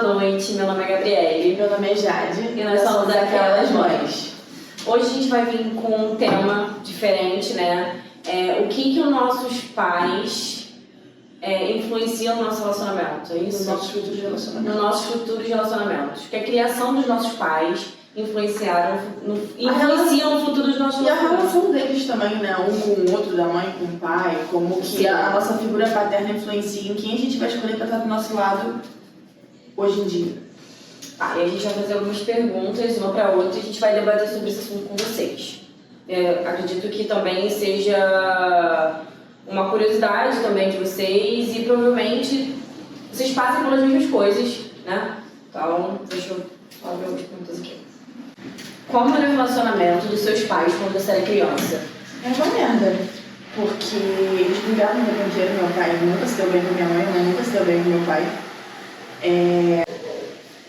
noite. Meu nome é Gabriele. Meu nome é Jade. E nós somos Aquelas Mães. Hoje a gente vai vir com um tema diferente, né? O que os nossos pais influenciam no nosso relacionamento? É isso? No nosso futuro de relacionamento. No nosso futuro de relacionamentos. Que a criação dos nossos pais influenciam no futuro dos nossos relacionamentos. E a relação deles também, né? Um com o outro, da mãe com o pai. Como que a nossa figura paterna influencia em quem a gente vai escolher para estar do nosso lado hoje em dia. E a gente vai fazer algumas perguntas, uma para outra, e a gente vai debater sobre esse assunto com vocês. Acredito que também seja uma curiosidade também de vocês e provavelmente vocês passem pelas mesmas coisas, né? Então, deixa eu fazer algumas perguntas aqui. Como era o relacionamento dos seus pais quando você era criança? É uma merda. Porque eles brigavam o tempo inteiro. Meu pai nunca se deu bem com minha mãe nunca se deu bem com meu pai.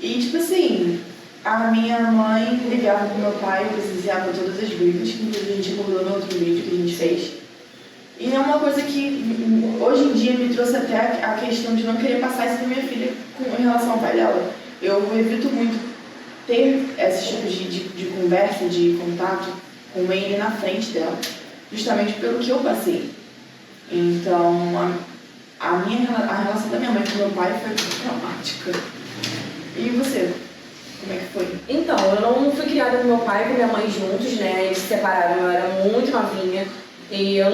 E tipo assim, a minha mãe brigava com meu pai, presenciava todas as brigas, que inclusive a gente acordou no outro vídeo que a gente fez. E é uma coisa que hoje em dia me trouxe até a questão de não querer passar isso pra minha filha em relação ao pai dela. Eu evito muito ter esses tipos de conversa, de contato com ele na frente dela, justamente pelo que eu passei. Então, a relação da minha mãe com meu pai foi traumática. E você? Como é que foi? Então, eu não fui criada com meu pai e com minha mãe juntos, né? Eles se separaram, eu era muito novinha. E eu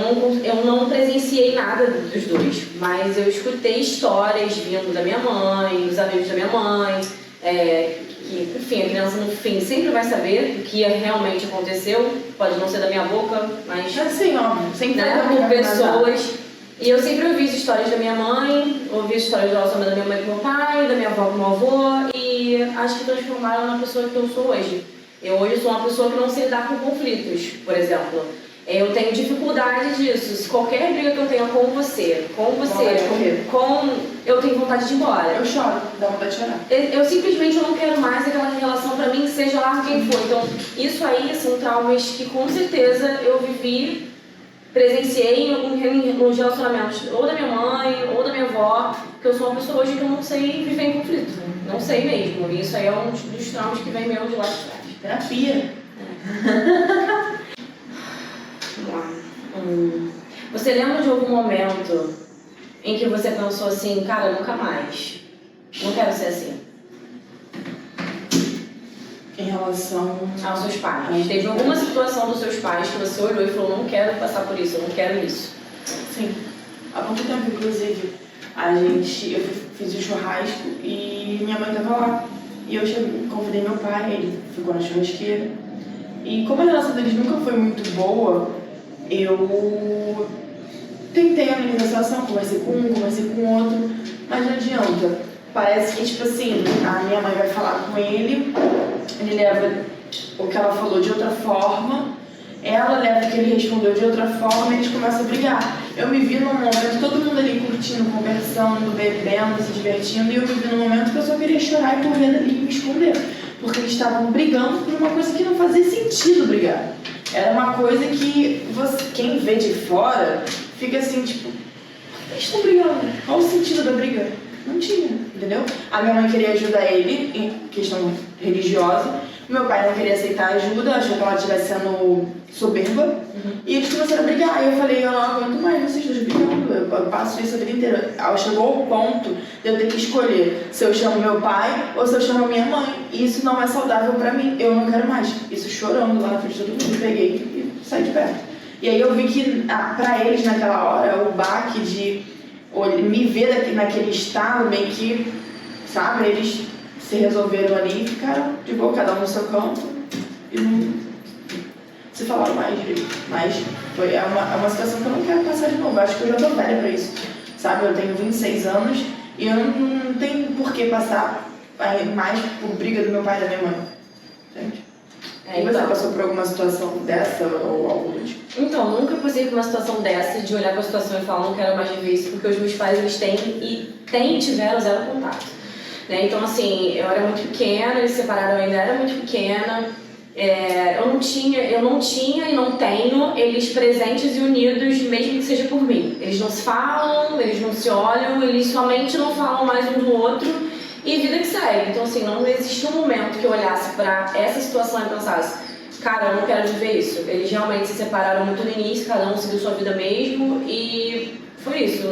não presenciei nada dos dois. Mas eu escutei histórias vindo da minha mãe, dos amigos da minha mãe. Que, enfim, a criança no fim sempre vai saber o que realmente aconteceu. Pode não ser da minha boca, mas... Sim, óbvio. Sempre né? Por pessoas... E eu sempre ouvi as histórias da minha mãe, ouvi as histórias do relacionamento da minha mãe com meu pai, da minha avó com meu avô, e acho que transformaram na pessoa que eu sou hoje. Eu hoje sou uma pessoa que não sei lidar com conflitos, por exemplo. Eu tenho dificuldade disso. Se qualquer briga que eu tenha com você, eu tenho vontade de ir embora. Eu choro, dá vontade de chorar. Eu simplesmente não quero mais aquela relação pra mim, seja lá quem for. Então, isso aí são traumas que com certeza eu vivi, presenciei nos relacionamentos ou da minha mãe ou da minha avó, que eu sou uma pessoa hoje que eu não sei viver em conflito. Não sei mesmo. E isso aí é um dos traumas que vem meu de lá de trás. Terapia. Vamos lá. Você lembra de algum momento em que você pensou assim, cara, nunca mais, não quero ser assim? Em relação aos seus pais. Teve alguma situação dos seus pais que você olhou e falou, não quero passar por isso, eu não quero isso? Sim. Há pouco tempo, inclusive, eu fiz um churrasco e minha mãe estava lá. E eu convidei meu pai, ele ficou na churrasqueira. E como a relação deles nunca foi muito boa, eu tentei analisar a situação, conversei com um, conversei com o outro, mas não adianta. Parece que, tipo assim, a minha mãe vai falar com ele leva o que ela falou de outra forma, ela leva o que ele respondeu de outra forma e eles começam a brigar. Eu me vi num momento, todo mundo ali curtindo, conversando, bebendo, se divertindo, e eu me vi num momento que eu só queria chorar e correr dali e me esconder, porque eles estavam brigando por uma coisa que não fazia sentido brigar. Era uma coisa que quem vê de fora fica assim, tipo, por que eles estão brigando? Qual o sentido da briga? Não tinha, entendeu? A minha mãe queria ajudar ele em questão religiosa, meu pai não queria aceitar ajuda, achou que ela estivesse sendo soberba, e eles começaram a brigar. E eu falei, eu não aguento mais vocês dois brigando, eu passo isso a vida inteira. Chegou ao ponto de eu ter que escolher se eu chamo meu pai ou se eu chamo minha mãe. E isso não é saudável pra mim, eu não quero mais. Isso chorando lá na frente de todo mundo, peguei e saí de perto. E aí eu vi que pra eles naquela hora, o baque de me ver naquele estado, meio que, sabe, eles se resolveram ali e ficaram de boa, cada um no seu canto e não se falaram mais direito. Mas é uma situação que eu não quero passar de novo, acho que eu já tô velha pra isso, sabe, eu tenho 26 anos e eu não tenho por que passar mais por briga do meu pai e da minha mãe, entende? E você passou por alguma situação dessa ou algo do tipo? Então, nunca passei por uma situação dessa, de olhar para a situação e falar, não quero mais viver isso, porque os meus pais, eles têm e tiveram zero contato. Né? Então, assim, eu era muito pequena, eles se separaram, eu ainda era muito pequena, eu não tinha e não tenho eles presentes e unidos, mesmo que seja por mim. Eles não se falam, eles não se olham, eles somente não falam mais um do outro, e vida que segue. Então, assim, não existe um momento que eu olhasse pra essa situação e pensasse, cara, eu não quero viver isso. Eles realmente se separaram muito no início, cada um seguiu sua vida mesmo, e foi isso.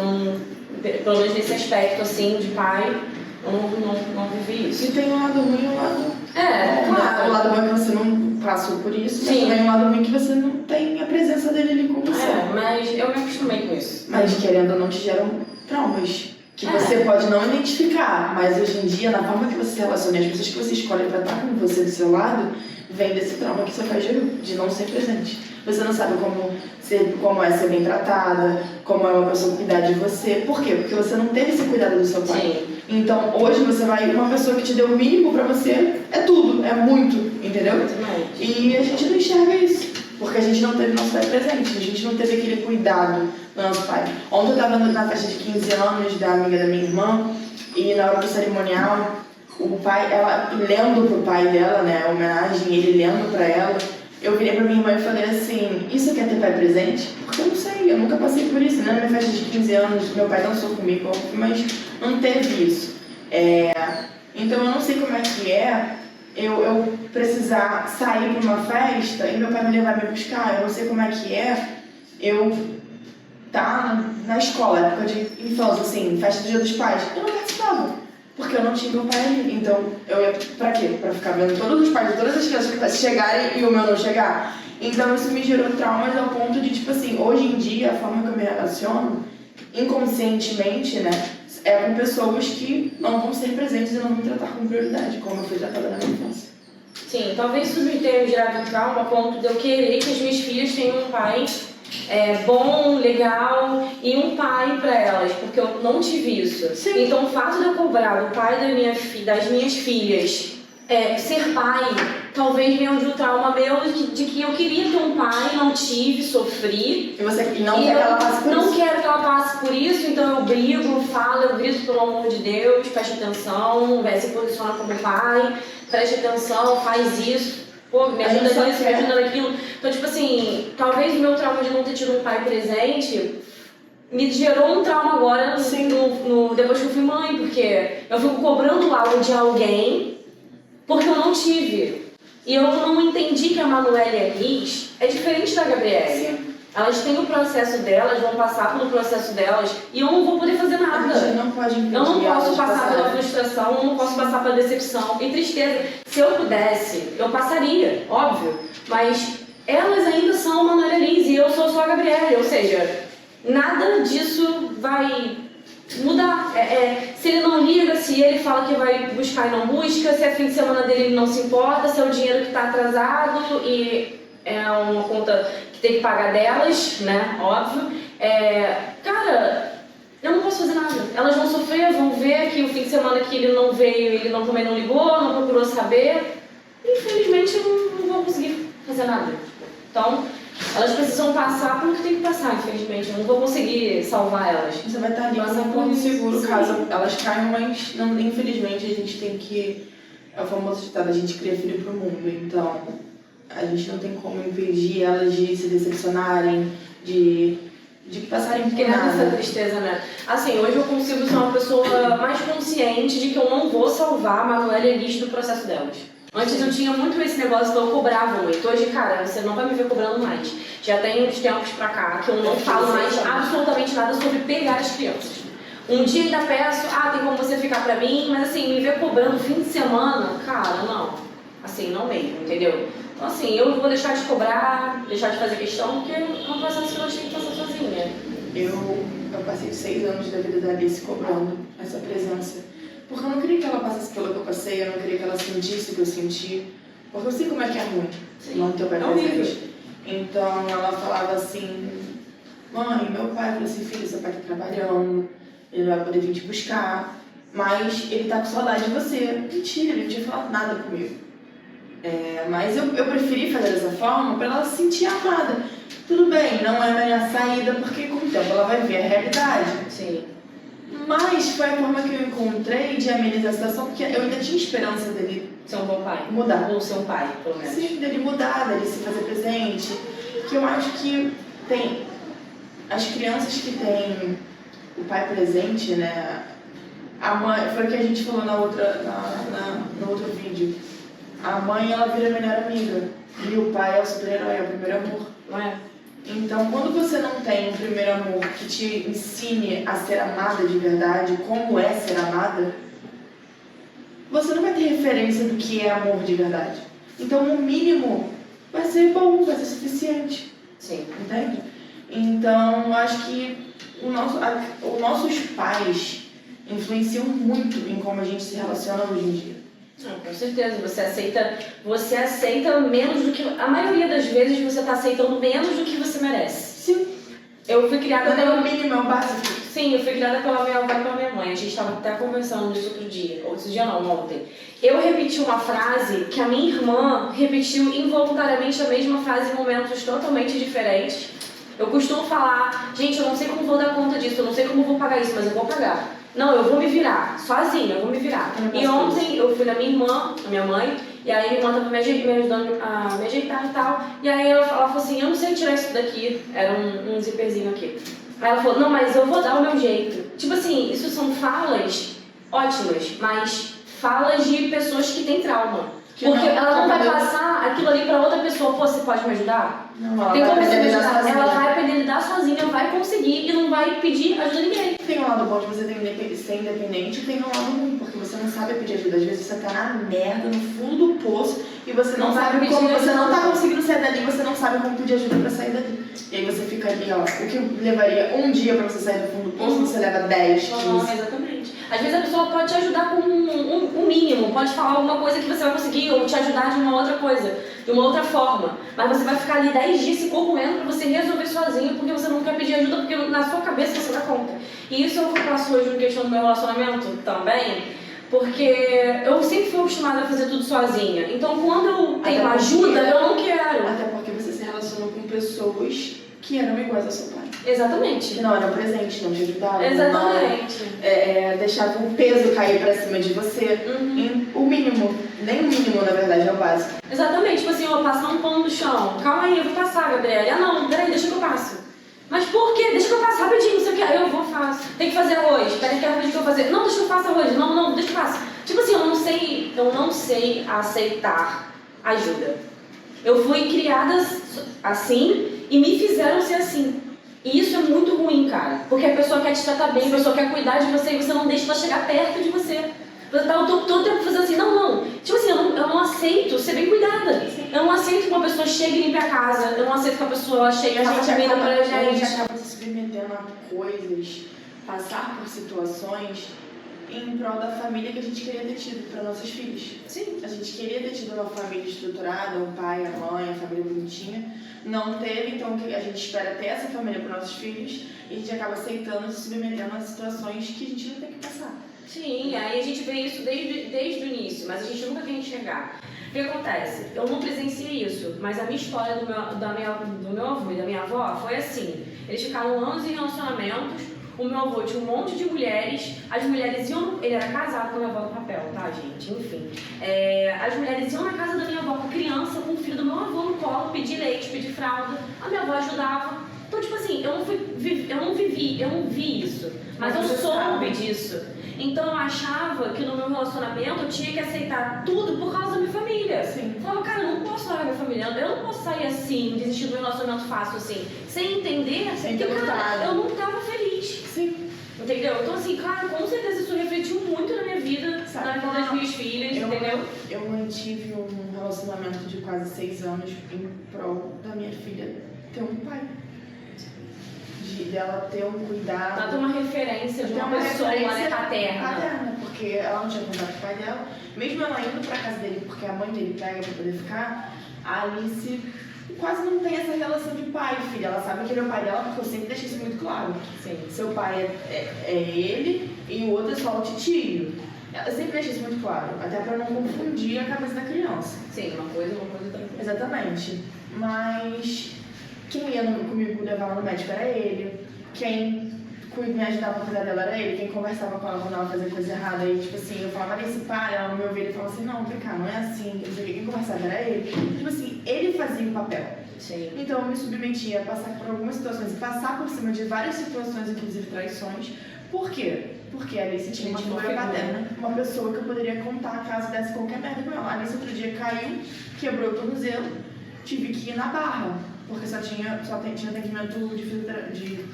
Pelo menos nesse aspecto, assim, de pai, eu não vivi isso. E tem um lado ruim e um lado bom, claro. né? O lado bom é que você não passou por isso, Sim. mas também o lado ruim é que você não tem a presença dele ali com você. Mas eu me acostumei com isso. Mas querendo ou não, te geram traumas que você pode não identificar, mas hoje em dia, na forma que você se relaciona, as pessoas que você escolhe pra estar com você do seu lado, vem desse trauma que seu pai gerou, de não ser presente. Você não sabe como é ser bem tratada, como é uma pessoa cuidar de você. Por quê? Porque você não teve esse cuidado do seu pai. Sim. Então, hoje você vai, uma pessoa que te deu o mínimo pra você, é tudo, é muito, entendeu? Exatamente. E a gente não enxerga isso, porque a gente não teve nosso pai presente, a gente não teve aquele cuidado do nosso pai. Ontem eu tava na festa de 15 anos da amiga da minha irmã, e na hora do cerimonial, o pai, ela lendo pro pai dela, né, a homenagem, ele lendo pra ela, eu virei pra minha irmã e falei assim, isso quer ter pai presente? Porque eu não sei, eu nunca passei por isso, né? Na minha festa de 15 anos, meu pai dançou comigo, mas não teve isso. Então eu não sei como é que eu precisar sair pra uma festa e meu pai me levar me buscar, eu não sei como é que eu tá na escola, época de infância, assim, festa do Dia dos Pais, eu não participava. Porque eu não tinha meu pai ali. Então, eu ia pra quê? Pra ficar vendo todos os pais de todas as crianças chegarem e o meu não chegar? Então, isso me gerou traumas ao ponto de, tipo assim, hoje em dia, a forma que eu me relaciono, inconscientemente, né, é com pessoas que não vão ser presentes e não vão tratar com prioridade, como eu fui tratada na minha infância. Sim, talvez isso me tenha gerado um trauma a ponto de eu querer que as minhas filhas tenham um pai bom, legal e um pai pra elas, porque eu não tive isso. Sim. Então o fato de eu cobrar do pai das minhas filhas ser pai, talvez venha de um trauma meu de que eu queria ter um pai, não tive, sofri. E você não quer que ela passe por isso? Não quero que ela passe por isso, então eu brigo, falo, eu grito pelo amor de Deus, preste atenção, se posiciona como pai, preste atenção, faz isso. Pô, me ajuda nisso, me ajuda naquilo. Então, tipo assim, talvez o meu trauma de não ter tido um pai presente me gerou um trauma agora depois que eu fui mãe, porque eu fico cobrando algo de alguém porque eu não tive. E eu não entendi que a Manuela e a Liz é diferente da Gabriele. Sim. Elas têm o processo delas, vão passar pelo processo delas e eu não vou poder fazer nada. A gente não pode impedir. Eu não posso passar pela passar. frustração, eu não posso passar pela decepção e tristeza. Se eu pudesse, eu passaria, óbvio. Mas elas ainda são Manuela e Liz e eu sou só a Gabriele. Ou seja, nada disso vai mudar. Se ele não liga, se ele fala que vai buscar e não busca, se é fim de semana dele ele não se importa, se é o dinheiro que está atrasado e é uma conta que tem que pagar delas, né? Óbvio. Cara, eu não posso fazer nada. Elas vão sofrer, vão ver que o fim de semana que ele não veio, ele também não ligou, não procurou saber. Infelizmente eu não vou conseguir fazer nada. Então, elas precisam passar pelo que tem que passar, infelizmente. Eu não vou conseguir salvar elas. Você vai estar ali como um ponto seguro caso elas caiam, mas não, infelizmente a gente tem que... É o famoso ditado, a gente cria filho pro mundo. Então, a gente não tem como impedir elas de se decepcionarem, de passarem por Porque não é essa nada. tristeza, né? Assim, hoje eu consigo ser uma pessoa mais consciente de que eu não vou salvar a Manuela e a Liz do processo delas. Antes eu tinha muito esse negócio, então eu cobrava muito. Hoje, cara, você não vai me ver cobrando mais. Já tem uns tempos pra cá que eu não falo mais absolutamente nada sobre pegar as crianças. Um dia ainda peço, tem como você ficar pra mim, mas assim, me ver cobrando fim de semana, cara, não. Assim, não mesmo, entendeu? Então assim, eu vou deixar de cobrar, deixar de fazer questão, porque é um processo que eu tenho que passar sozinha. Eu passei 6 anos da vida da Alice cobrando essa presença. Porque eu não queria que ela passasse pelo que eu passei, eu não queria que ela sentisse o que eu senti. Porque eu sei como é que é ruim não ter o pai presente. Então ela falava assim, mãe, meu pai falou assim, filho, seu pai tá trabalhando, ele não vai poder vir te buscar, mas ele tá com saudade de você. Mentira, ele não tinha falado nada comigo. Mas eu preferi fazer dessa forma para ela se sentir amada. Tudo bem, não é a minha saída, porque com o tempo ela vai ver a realidade. Sim. Mas foi a forma que eu encontrei de amenizar a situação, porque eu ainda tinha esperança dele Ser um bom pai. mudar. Ou ser um pai, pelo menos. Sim, dele mudar, dele se fazer presente. Que eu acho que tem as crianças que têm o pai presente, né? A mãe, foi o que a gente falou no outro vídeo. A mãe, ela vira a melhor amiga. E o pai é o super-herói, é o primeiro amor. Não é? Então, quando você não tem um primeiro amor que te ensine a ser amada de verdade, como é ser amada, você não vai ter referência do que é amor de verdade. Então, o mínimo vai ser bom, vai ser suficiente. Sim. Entende? Então, eu acho que os nossos pais influenciam muito em como a gente se relaciona hoje em dia. Não, com certeza, você aceita menos do que... A maioria das vezes você está aceitando menos do que você merece. Sim. Eu fui criada... Não é o mínimo, é o básico. Sim, eu fui criada pela minha avó e pela minha mãe. A gente estava até conversando disso outro dia. Outro dia não, ontem. Eu repeti uma frase que a minha irmã repetiu involuntariamente a mesma frase em momentos totalmente diferentes. Eu costumo falar, gente, eu não sei como vou dar conta disso, eu não sei como vou pagar isso, mas eu vou pagar. Não, eu vou me virar, sozinha, eu vou me virar. E ontem eu fui na minha irmã, na minha mãe, e aí minha irmã tava me ajudando a me ajeitar e tal. E aí ela falou assim, eu não sei tirar isso daqui, era um zíperzinho aqui. Aí ela falou, não, mas eu vou dar o meu jeito. Tipo assim, isso são falas ótimas, mas falas de pessoas que têm trauma. Porque ela não vai passar aquilo ali pra outra pessoa, pô, você pode me ajudar? Não, ela Tem vai como você me aprender a lidar ajudar? sozinha. Ela vai aprender a lidar sozinha, vai conseguir e não vai pedir ajuda a ninguém. Tem um lado bom de você ser independente e tem um lado ruim, porque você não sabe pedir ajuda. Às vezes você tá na merda, no fundo do poço, e você não sabe como, você não tá conseguindo sair dali, você não sabe como pedir ajuda pra sair dali. E aí você fica ali, ó, o que levaria um dia pra você sair do fundo do poço, você leva 10, 15. Exatamente. Às vezes a pessoa pode te ajudar com um mínimo, pode falar alguma coisa que você vai conseguir, ou te ajudar de uma outra coisa, de uma outra forma. Mas você vai ficar ali 10 dias se corroendo pra você resolver sozinho, porque você não quer pedir ajuda, porque na sua cabeça você dá conta. E isso eu faço hoje em questão do meu relacionamento também, porque eu sempre fui acostumada a fazer tudo sozinha. Então quando eu tenho ajuda, eu não quero. Até porque você se relacionou com pessoas que eram iguais ao seu pai. Exatamente. Que não eram presentes, não te ajudavam. Exatamente. Deixavam um peso cair pra cima de você. O mínimo, nem o mínimo na verdade, é o básico. Exatamente, tipo assim, eu vou passar um pano no chão. Calma aí, eu vou passar, Gabriela. Ah não, peraí, deixa que eu passo. Mas por quê? Deixa que eu passe rapidinho, não sei o que. Eu vou, faço. Tem que fazer arroz. Peraí, que rapidinho que eu vou fazer. Não, deixa que eu faça arroz. Não, deixa que eu faça. Tipo assim, eu não sei aceitar ajuda. Eu fui criada assim e me fizeram ser assim. E isso é muito ruim, cara. Porque a pessoa quer te tratar bem, a pessoa quer cuidar de você e você não deixa ela chegar perto de você. Você tá todo tempo fazendo assim, não. Tipo assim, eu não aceito ser bem cuidada. Eu não aceito que uma pessoa chegue e limpe a casa. Eu não aceito que a pessoa chegue e faça comida pra gente. A gente acaba se submetendo a coisas, passar por situações em prol da família que a gente queria ter tido para nossos filhos. Sim. A gente queria ter tido uma família estruturada, um pai, a mãe, a família bonitinha. Não teve, então a gente espera ter essa família para nossos filhos e a gente acaba aceitando e se submetendo a situações que a gente não tem que passar. Sim, aí a gente vê isso desde o início, mas a gente nunca quer enxergar. O que acontece? Eu não presenciei isso, mas a minha história do meu avô e da minha avó foi assim. Eles ficaram anos em relacionamentos, o meu avô tinha um monte de mulheres, as mulheres iam... Ele era casado com a minha avó no papel, tá, gente? Enfim. As mulheres iam na casa da minha avó com criança, com o filho do meu avô no colo, pedir leite, pedir fralda, a minha avó ajudava. Então, tipo assim, eu não vi isso, mas eu soube disso. Então eu achava que no meu relacionamento eu tinha que aceitar tudo por causa da minha família. Sim. Eu falava, cara, eu não posso largar minha família, eu não posso sair assim, desistir do meu relacionamento fácil assim, sem entender que, cara, eu não tava feliz. Sim. Entendeu? Então assim, cara, com certeza isso refletiu muito na minha vida, na vida das minhas filhas, entendeu? Eu mantive um relacionamento de quase 6 anos em prol da minha filha ter um pai. Dela ter um cuidado. Ela tem uma referência de uma pessoa paterna. Porque ela não tinha contato com o pai dela. Mesmo ela indo pra casa dele, porque a mãe dele pega pra poder ficar, a Alice quase não tem essa relação de pai e filha. Ela sabe que ele é o pai dela, porque eu sempre deixei isso muito claro. Sim. Seu pai é ele e o outro é só o titio. Eu sempre deixei isso muito claro, até pra não confundir a cabeça da criança. Sim, uma coisa outra coisa. Exatamente. Mas quem ia comigo levar ela no médico era ele. Quem me ajudava a cuidar dela era ele. Quem conversava com ela quando ela fazia coisa errada. E tipo assim, eu falava, Alice, para. Ela não me ouvia. Ele falava assim, não, vem cá, não é assim. Quem conversava era ele. Tipo assim, ele fazia o papel. Sim. Então eu me submeti a passar por algumas situações e passar por cima de várias situações, inclusive traições. Por quê? Porque a Alice tinha uma figura paterna, uma pessoa que eu poderia contar caso desse qualquer merda com ela. A Alice outro dia caiu, quebrou o tornozelo, tive que ir na Barra, porque só tinha atendimento de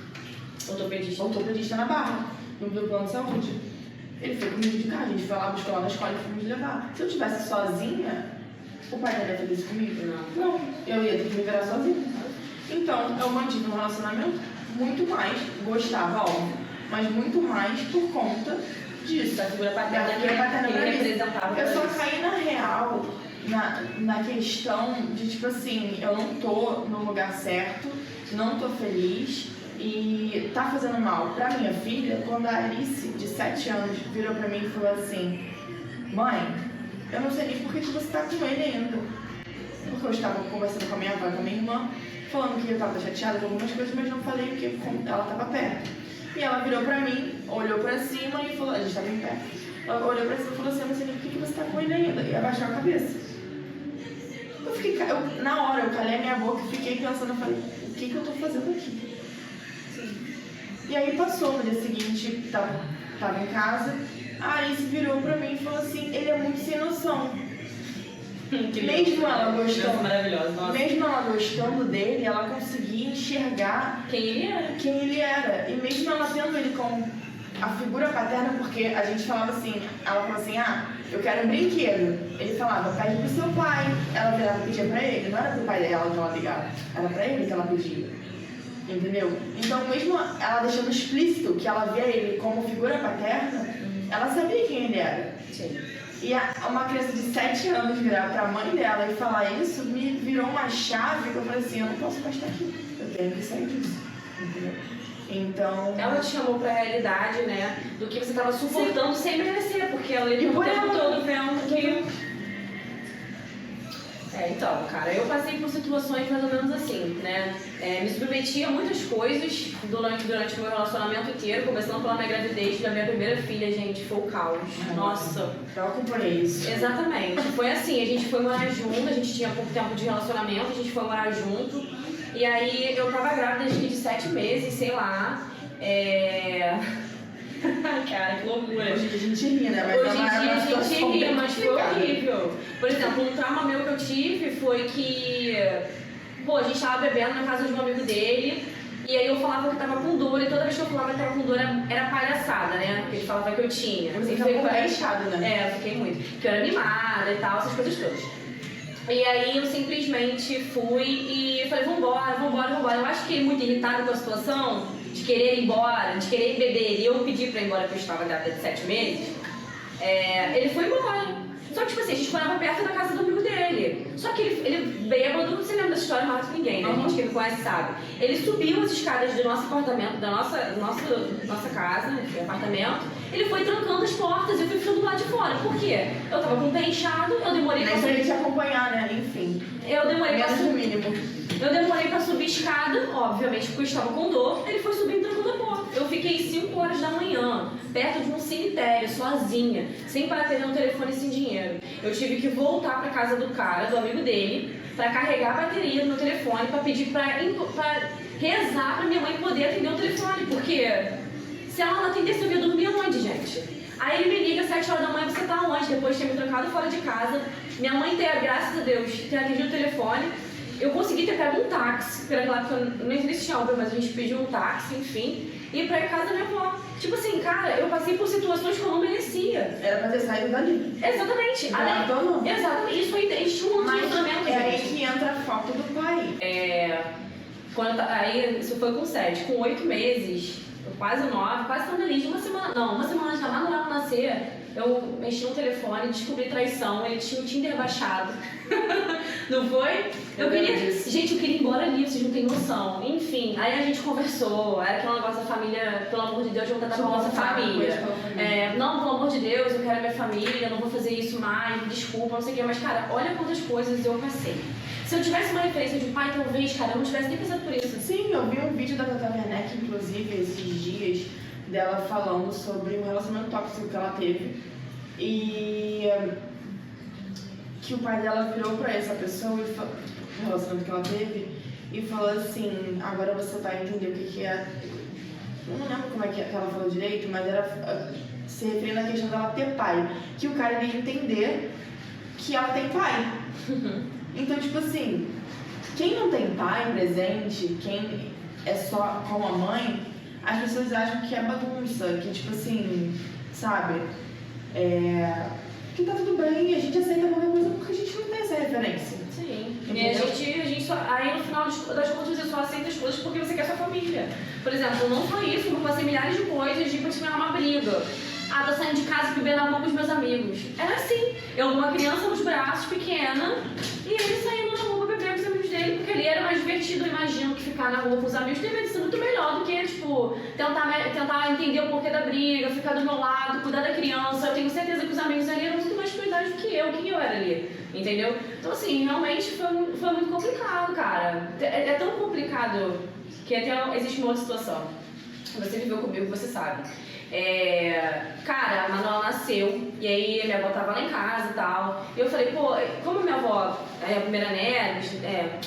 ortopedista na Barra, no plano de saúde. Ele foi comigo de carro, a gente foi lá, buscou lá na escola e fomos levar. Se eu tivesse sozinha, o pai dela ia fazer isso comigo? Não, eu ia ter que me virar sozinha. Então, eu mantive um relacionamento muito mais, gostava, óbvio, mas muito mais por conta disso. Da figura paterna Da figura paterna que pra mim. representava. Eu só caí na real, na questão de, tipo assim, eu não tô no lugar certo, não tô feliz e tá fazendo mal pra minha filha. Quando a Alice, de 7 anos, virou pra mim e falou assim: mãe, eu não sei nem por que você tá com ele ainda. Porque eu estava conversando com a minha avó e com a minha irmã, falando que eu estava chateada com algumas coisas, mas não falei porque ela estava perto. E ela virou pra mim, olhou pra cima e falou, a gente estava em pé. Ela olhou pra cima e falou assim: eu não sei nem por que você tá com ele ainda. E abaixou a cabeça. Na hora eu calei a minha boca e fiquei pensando, eu falei, o que eu tô fazendo aqui? E aí passou, no dia seguinte, tava em casa, a Alice virou pra mim e falou assim: ele é muito sem noção. Mesmo ela gostando dele, ela conseguia enxergar quem ele era. E mesmo ela tendo ele como a figura paterna, porque a gente falava assim, ela falou assim: ah, eu quero um brinquedo. Ele falava, pede pro seu pai. Ela virava e pedia pra ele, não era pro pai dela que ela ligava, era pra ele que ela pedia. Entendeu? Então, mesmo ela deixando explícito que ela via ele como figura paterna, ela sabia quem ele era. Sim. E uma criança de 7 anos virar pra mãe dela e falar isso, me virou uma chave que eu falei assim: eu não posso mais estar aqui, eu tenho que sair disso. Entendeu? Então... ela te chamou pra realidade, né? Do que você tava suportando sem merecer, porque ela E o por tempo ela- todo vendo que... então, cara, eu passei por situações mais ou menos assim, né? Me submeti a muitas coisas durante o meu relacionamento inteiro, começando pela minha gravidez da minha primeira filha, gente, foi o caos. Nossa. Eu acompanhei isso. Exatamente. Foi assim, a gente foi morar junto, a gente tinha pouco tempo de relacionamento, a gente foi morar junto. E aí eu tava grávida acho que de 7 meses, sei lá. Cara, que loucura. Hoje em dia a gente ri, né? Mas Hoje em dia a gente ri, mas foi complicada. horrível. Por exemplo, um trauma meu que eu tive foi que, a gente tava bebendo na casa de um amigo dele, e aí eu falava que tava com dor, e toda vez que eu falava que tava com dor era palhaçada, né? Porque ele falava que eu tinha. Você E ficou foi- relaxado, né? eu fiquei muito. Que eu era mimada e tal, essas coisas todas. E aí eu simplesmente fui e falei, vambora. Eu acho que ele muito irritado com a situação, de querer ir embora, de querer beber, e eu pedi pra ir embora porque eu estava grávida de 7 meses, ele foi embora. Só que, tipo assim, a gente morava perto da casa do amigo dele. Só que ele bêbado, você lembra dessa história mais do que ninguém, né? A gente que me conhece sabe. Ele subiu as escadas do nosso apartamento, da nossa casa, enfim, apartamento. Ele foi trancando as portas e eu fui ficando do lado de fora. Por quê? Eu tava com o pé inchado, eu demorei Nem pra ele te acompanhar, né? Enfim. Eu demorei pra Menos do mínimo. Eu demorei pra subir escada, obviamente, porque eu estava com dor. Ele foi subindo trancando a porta. Eu fiquei 5 horas da manhã, perto de um cemitério, sozinha, sem bateria no telefone e sem dinheiro. Eu tive que voltar pra casa do cara, do amigo dele, pra carregar a bateria no telefone, pra pedir pra rezar pra minha mãe poder atender o telefone, porque se ela não atendesse, eu ia dormir onde, gente? Aí ele me liga às 7 horas da manhã, você tá onde? Depois de ter me trancado fora de casa. Minha mãe ter, graças a Deus, ter atendido o telefone. Eu consegui ter pego um táxi, porque naquela época eu nem existia Uber, mas a gente pediu um táxi, enfim, e ir pra casa da minha avó. Tipo assim, cara, eu passei por situações que eu não merecia. Era pra ter saído dali. Exatamente. Não. Exatamente. Isso foi desde um ano de Mas relacionamento, é aí gente. que entra a falta do pai. Aí isso foi com 7. Com 8 meses, quase 9, quase tão feliz, uma semana antes da Manuela nascer, eu mexi no telefone, descobri traição, ele tinha o Tinder baixado. Não foi? Eu queria ir embora ali, vocês não têm noção. Enfim, aí a gente conversou, era aquele negócio da família, pelo amor de Deus, vamos tratar com a nossa família. Não, pelo amor de Deus, eu quero a minha família, não vou fazer isso mais, desculpa, não sei o que. Mas, cara, olha quantas coisas eu passei. Se eu tivesse uma referência de pai, talvez, cara, eu não tivesse nem pensado por isso. Sim, eu vi um vídeo da Tata Werneck, inclusive, esses dias, dela falando sobre um relacionamento tóxico que ela teve. E que o pai dela virou pra essa pessoa e falou, o relacionamento que ela teve, e falou assim, agora você vai entender o que é. Eu não lembro como é que ela falou direito, mas era se referindo à questão dela ter pai. Que o cara iria entender que ela tem pai. Então, tipo assim, quem não tem pai presente, quem é só com a mãe, as pessoas acham que é bagunça, que tipo assim, sabe? Que tá tudo bem, a gente aceita qualquer coisa porque a gente não tem essa referência. Sim. Entendeu? E a gente só. Aí no final das contas você só aceita as coisas porque você quer sua família. Por exemplo, não só isso, como passei milhares de coisas, tipo, assim, uma briga. Tô saindo de casa bebendo a mão com os meus amigos. Era assim. Eu, uma criança nos braços, pequena, e ele saindo na rua beber com os amigos dele, porque ali era mais divertido, eu imagino, que ficar na rua com os amigos deve ser muito melhor do que, tipo, tentar entender o porquê da briga, ficar do meu lado, cuidar da criança. Eu tenho certeza que os amigos ali eram muito mais prioridade do que quem eu era ali, entendeu? Então, assim, realmente foi muito complicado, cara. É tão complicado que até existe uma outra situação. Você viveu comigo, você sabe. Cara, a Manuela nasceu e aí minha avó tava lá em casa e tal. E eu falei, pô, como minha avó é a primeira neta,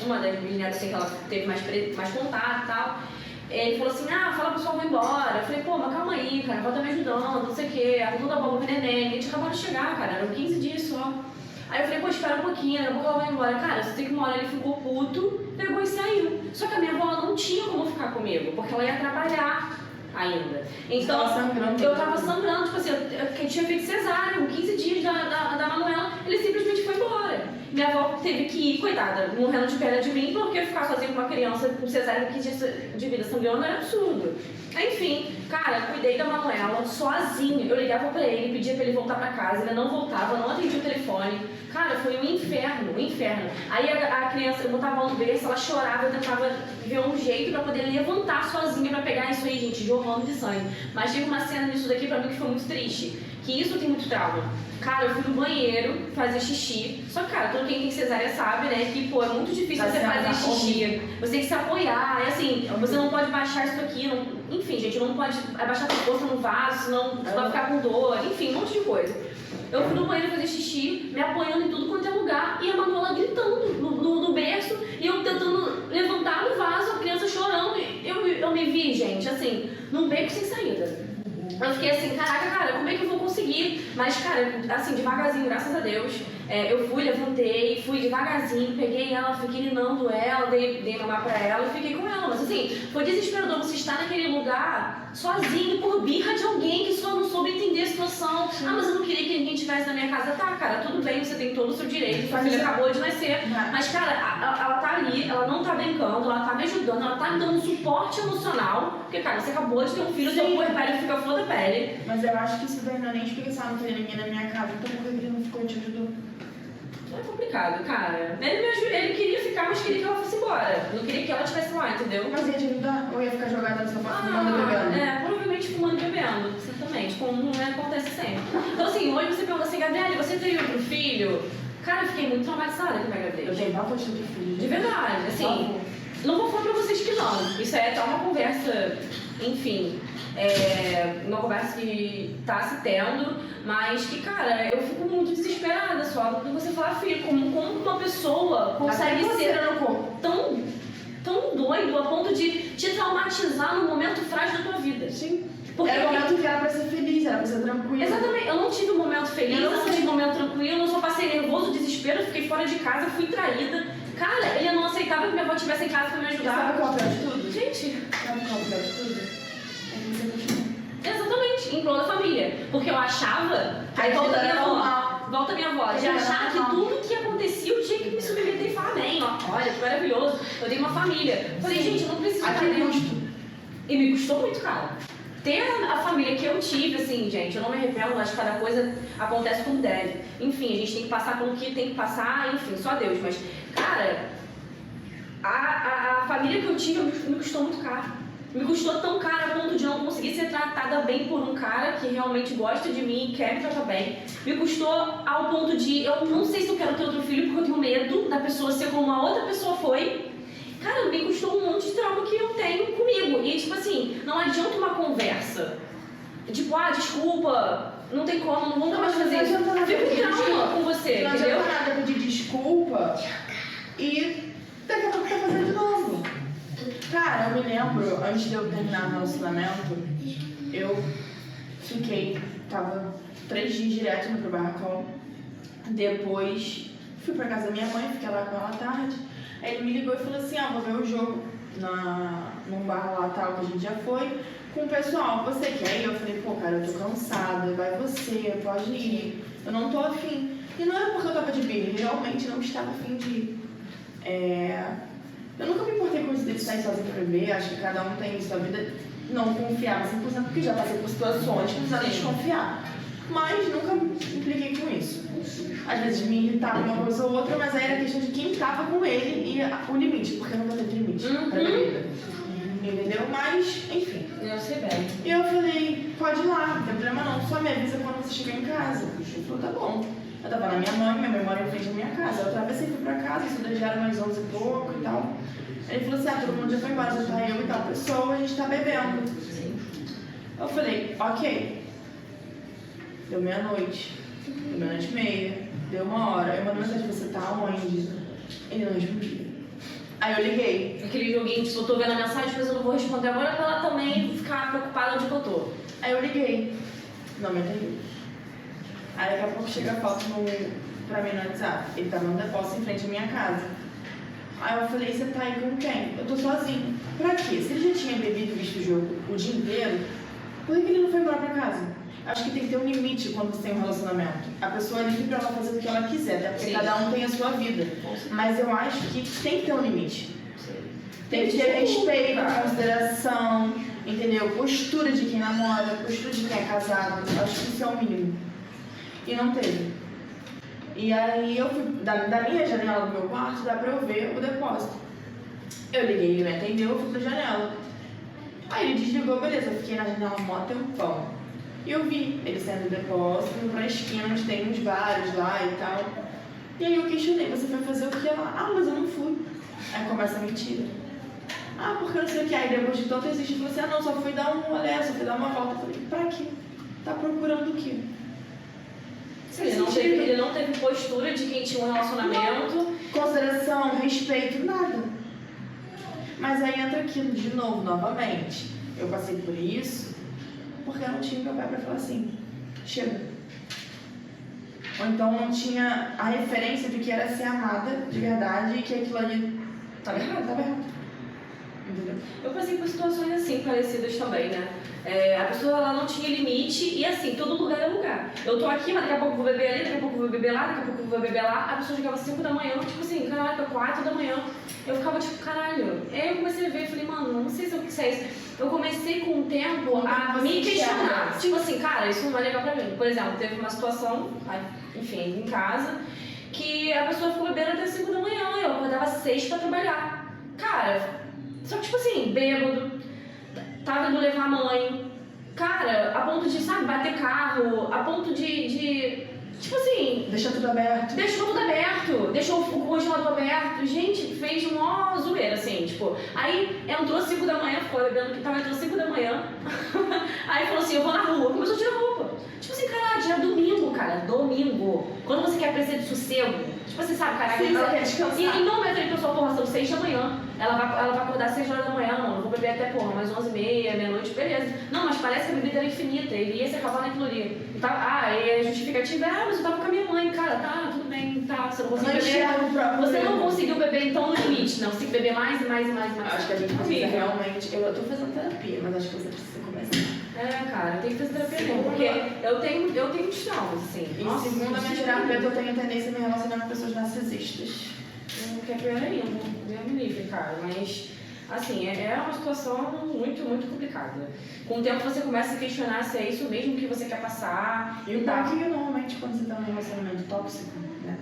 uma das bisnetas que ela teve mais contato e tal. Ele falou assim, fala pro pessoal vai embora. Eu falei, pô, mas calma aí, cara, a avó tá me ajudando, não sei o quê. A tudo da avó pro neném, a gente acabou de chegar, cara, eram 15 dias só. Aí eu falei, pô, espera um pouquinho, daqui a pouco ela vai embora. Cara, você tem que uma hora ele ficou puto, pegou e saiu. Só que a minha avó não tinha como ficar comigo, porque ela ia trabalhar ainda. Então, eu tava sangrando, tipo assim, eu tinha feito cesárea, com 15 dias da Manuela, ele simplesmente foi embora. Minha avó teve que ir, coitada, morrendo de pena de mim, porque ficar sozinha com uma criança com cesárea com 15 dias de vida sangrando era absurdo. Enfim, cara, cuidei da Manuela sozinha. Eu ligava pra ele, pedia pra ele voltar pra casa, ele não voltava, não atendia o telefone. Cara, foi um inferno, um inferno. Aí a criança, eu botava ela no berço, ela chorava, eu tentava ver um jeito pra poder levantar sozinha pra pegar isso aí, gente, jorrando de sangue. Mas teve uma cena nisso daqui pra mim que foi muito triste, que isso tem muito trauma. Cara, eu fui no banheiro fazer xixi. Só que, cara, todo quem tem cesárea sabe, né, que, pô, é muito difícil você fazer xixi. Você tem que se apoiar, assim, você não pode baixar isso aqui, enfim, gente, não pode abaixar a força no vaso, senão você vai ficar com dor, enfim, um monte de coisa. Eu fui no banheiro fazer xixi, me apoiando em tudo quanto é lugar, e a Manuela gritando no berço, e eu tentando levantar o vaso, a criança chorando. Eu me vi, gente, assim, num beco sem saída. Eu fiquei assim, caraca, cara, como é que eu vou conseguir? Mas, cara, assim, devagarzinho, graças a Deus, eu fui, levantei, fui devagarzinho, peguei ela, fiquei ninando ela, dei mamar pra ela e fiquei com ela. Mas, assim, foi desesperador você estar naquele lugar sozinho, por birra de alguém que só não soube entender a situação. Mas eu não queria que ninguém estivesse na minha casa. Tá, cara, tudo bem, você tem todo o seu direito, sua filha acabou de nascer. Mas, cara, ela tá ali, ela não tá brincando, ela tá me ajudando, ela tá me dando suporte emocional. Porque, cara, você acabou de ter um filho, seu puerpério fica flor da pele. Mas eu acho que isso daí não é nem explicação, não tem ninguém na minha casa, então por que ele não ficou te ajudando? É complicado, cara. Ele queria ficar, mas queria que ela fosse embora. Não queria que ela estivesse lá, entendeu? Mas ia te ajudar? Ou ia ficar jogada no sofá fumando e bebendo? Provavelmente fumando e bebendo, certamente, como não acontece sempre. Então, assim, hoje você pergunta assim, Gabriele, você teria outro filho? Cara, eu fiquei muito traumatizada com a minha gravidez. Eu tenho bastante de filho. De verdade, assim, não vou falar pra vocês que não. Isso é uma conversa, enfim, uma conversa que tá se tendo, mas que, cara, eu fico muito desesperada só quando você fala, filho, como uma pessoa consegue ser tão doido a ponto de te traumatizar num momento frágil da tua vida. Sim. Porque era o momento que era pra ser feliz, era pra ser tranquilo. Exatamente, eu não tive um momento feliz, eu não tive um momento tranquilo, eu só passei nervoso, desespero, fiquei fora de casa, fui traída. Cara, ele não aceitava que minha avó estivesse em casa pra me ajudar. Sabe qual é o pior de tudo? Gente, sabe qual é o pior de tudo? É que você continua. Exatamente, em prol da família. Porque eu achava, aí volta minha avó, de achar que tudo que acontecia eu tinha que me submeter e falar, bem, olha, que maravilhoso, eu tenho uma família. Eu falei, gente, eu não preciso de custo. E me custou muito caro. Ter a família que eu tive, assim, gente, eu não me arrependo, acho que cada coisa acontece como deve. Enfim, a gente tem que passar pelo que tem que passar, enfim, só Deus. Mas, cara, a família que eu tive me custou muito caro. Me custou tão caro a ponto de não conseguir ser tratada bem por um cara que realmente gosta de mim e quer me tratar bem. Me custou ao ponto de eu não sei se eu quero ter outro filho porque eu tenho medo da pessoa ser como a outra pessoa foi. Cara, me custou um monte de trauma que eu tenho comigo. E, tipo assim, não adianta uma conversa. Tipo, desculpa, não tem como, não vamos mais fazer isso. Fico com trauma com você, entendeu? Não adianta nada pedir desculpa e daqui a pouco tá fazendo de novo. Cara, eu me lembro, antes de eu terminar o relacionamento, eu tava 3 dias direto no barracão. Depois fui pra casa da minha mãe, fiquei lá com ela à tarde. Aí ele me ligou e falou assim, vou ver o jogo num bar lá tal que a gente já foi, com o pessoal, você quer ir? Eu falei, pô, cara, eu tô cansada, vai você, pode ir, eu não tô afim. E não era porque eu tava de birra, eu realmente não estava afim de ir. Eu nunca me importei com isso de sair sozinho pra beber, acho que cada um tem sua vida, não confiava 100% porque já passei por situações que precisava desconfiar. Mas nunca me impliquei com isso. Às vezes me irritava uma coisa ou outra, mas aí era questão de quem estava com ele e o limite, porque eu nunca teve limite pra bebida. Entendeu? Mas, enfim. Eu sei bem. E eu falei, pode ir lá, não tem problema não, só me avisa quando você chegar em casa. Ele falou, tá bom. Eu tava na minha mãe mora em frente da minha casa. Eu atravessei, fui pra casa, isso já era mais 11 e pouco e tal. Ele falou assim, todo mundo já foi embora, já tá eu e tal pessoa, a gente tá bebendo. Eu falei, ok. Deu meia-noite, deu meia-noite e meia, deu 1 hora. Eu mandei mensagem, você tá onde? Ele não respondia. Aí eu liguei. Aquele joguinho, tipo, eu tô vendo a mensagem, mas eu não vou responder agora pra ela também ficar preocupada onde que eu tô. Aí eu liguei. Não me atendeu. Aí daqui a pouco chega a foto pra mim no WhatsApp. Ele tava no depósito em frente à minha casa. Aí eu falei, você tá aí com quem? Eu tô sozinho. Pra quê? Se ele já tinha bebido e visto o jogo o dia inteiro, por que ele não foi embora pra casa? Acho que tem que ter um limite quando você tem um relacionamento. A pessoa é livre pra ela fazer o que ela quiser, até porque Sim. cada um tem a sua vida. Mas eu acho que tem que ter um limite. Tem que ter respeito, consideração, entendeu? Postura de quem namora, postura de quem é casado. Eu acho que isso é o mínimo. E não teve. E aí eu fui, da minha janela do meu quarto, dá pra eu ver o depósito. Eu liguei, ele me atendeu, eu fui pra janela. Aí ele desligou, beleza, eu fiquei na janela mó tempão. E eu vi ele saindo do depósito, indo pra esquina, onde tem uns bares lá e tal. E aí eu questionei, você foi fazer o que lá? Mas eu não fui. Aí começa a mentira. Porque eu não sei o que. Aí depois de tanto insistir, eu falei assim, não, só fui dar um rolê, só fui dar uma volta. Eu falei, pra quê? Tá procurando o quê? Ele não teve postura de quem tinha um relacionamento. Não. Consideração, respeito, nada. Mas aí entra aquilo de novo, novamente. Eu passei por isso porque eu não tinha meu pai pra falar assim, chega. Ou então não tinha a referência do que era ser amada de verdade e que aquilo ali estava errado, Entendeu? Eu passei por situações assim, parecidas também, né? A pessoa ela não tinha limite e assim, todo lugar é lugar. Eu tô aqui, mas daqui a pouco eu vou beber ali, daqui a pouco eu vou beber lá, daqui a pouco eu vou beber lá. A pessoa chegava às 5 da manhã, tipo assim, caraca, 4 da manhã. Eu ficava tipo, caralho. Aí eu comecei a ver e falei, mano, não sei se eu quis isso. Eu comecei com o tempo a me questionar. Tipo assim, cara, isso não é legal pra mim. Por exemplo, teve uma situação, enfim, em casa, que a pessoa ficou bebendo até 5 da manhã. Eu acordava às 6 pra trabalhar. Cara, só que tipo assim, bêbado, tava indo levar a mãe. Cara, a ponto de, sabe, bater carro, a ponto de tipo assim... Deixou tudo aberto. Deixou tudo aberto, deixou o congelador aberto. Gente, fez uma zoeira, assim, tipo... Aí entrou 5 da manhã, ficou bebendo que tava, entrou 5 da manhã. Aí falou assim, eu vou na rua, começou a tirar roupa. Tipo assim, caralho, já é domingo, cara, domingo. Quando você quer precisar de sossego, tipo assim, sabe, caralho... Sim, você quer descansar. E em momento ele pensou, porra, são 6 da manhã. Ela vai acordar às 6 horas da manhã, não, eu vou beber até, porra, mais 11h30, meia-noite, beleza. Não, mas parece que a bebida era infinita, ele ia se acabar naquilo ali. E a justificativa é, mas eu tava com a minha mãe, cara, tá, tudo bem, tá, você não conseguiu beber. Você não conseguiu beber então no limite, não, você tem que beber mais e mais e mais e mais. Acho que a gente precisa realmente, eu tô fazendo terapia, mas acho que você precisa começar. Cara, tem que fazer terapia mesmo, porque eu tenho uns traumas, assim. E segundo a minha terapeuta, eu tenho tendência a me relacionar com pessoas narcisistas. Que é pior ainda, Deus me livre, cara, mas assim, é uma situação muito, muito complicada. Com o tempo você começa a questionar se é isso mesmo que você quer passar. E o que normalmente quando você tá num relacionamento tóxico, né?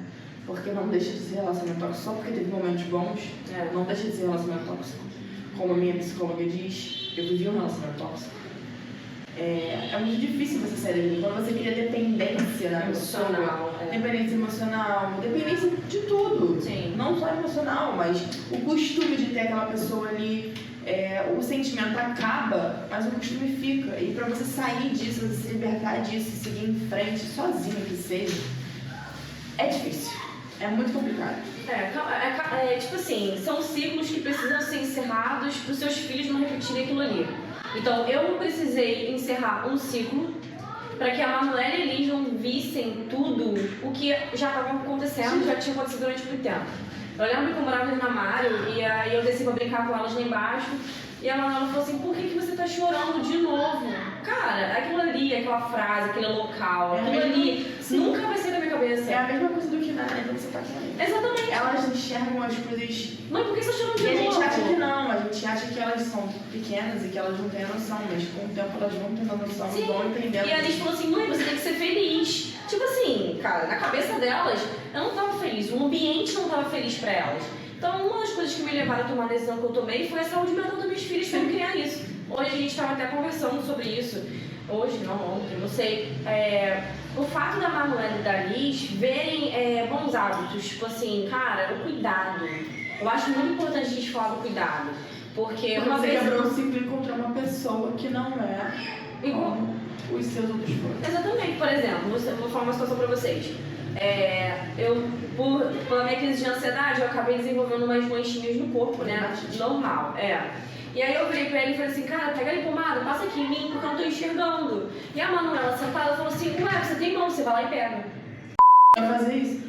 Porque não deixa de ser relacionamento tóxico só porque teve momentos bons, não deixa de ser relacionamento tóxico. Como a minha psicóloga diz, eu vivi um relacionamento tóxico. É muito difícil você sair dele. Quando você cria dependência na pessoa, dependência emocional, dependência de tudo. Sim. Não só emocional, mas o costume de ter aquela pessoa ali, o sentimento acaba, mas o costume fica. E pra você sair disso, você se libertar disso, seguir em frente, sozinho que seja, é difícil. É muito complicado. Tipo assim, são ciclos que precisam ser encerrados para os seus filhos não repetirem aquilo ali. Então, eu precisei encerrar um ciclo para que a Manuela e a Liz não vissem tudo o que já estava acontecendo, já tinha acontecido durante muito tempo. Eu lembro que eu morava em Namário e aí eu desci pra brincar com elas lá embaixo e a Manuela falou assim, por que você tá chorando de novo? Cara, aquilo ali, aquela frase, aquele local, aquilo ali nunca vai sair da minha cabeça. É a mesma coisa do que na quando você tá falando. Exatamente. Elas enxergam as coisas... Mãe, por que você tá chorando de E a novo? gente acha que não, a gente acha que elas são pequenas e que elas não têm a noção, mas com o tempo elas vão tendo a noção e vão entendendo. E a Liz falou assim, mãe, você tem que ser feliz. Tipo assim, cara, na cabeça delas, eu não tava feliz, o ambiente não tava feliz pra elas. Então, uma das coisas que me levaram a tomar a decisão que eu tomei foi a saúde mental dos meus filhos para eu criar isso. Hoje a gente estava até conversando sobre isso. Hoje, não, ontem, não sei. O fato da Manuela e da Liz verem bons hábitos, tipo assim, cara, o cuidado. Eu acho muito importante a gente falar do cuidado. Porque uma você vez... quebrou o ciclo e encontrou uma pessoa que não é como os seus outros pais. Exatamente. Por exemplo, vou falar uma situação pra vocês. Pela minha crise de ansiedade, eu acabei desenvolvendo umas manchinhas no corpo, né? Normal, E aí eu virei pra ele e falei assim, cara, pega ali pomada, passa aqui em mim porque eu não tô enxergando. E a Manuela sentada falou assim, ué, você tem mão, você vai lá e pega. Vai fazer isso?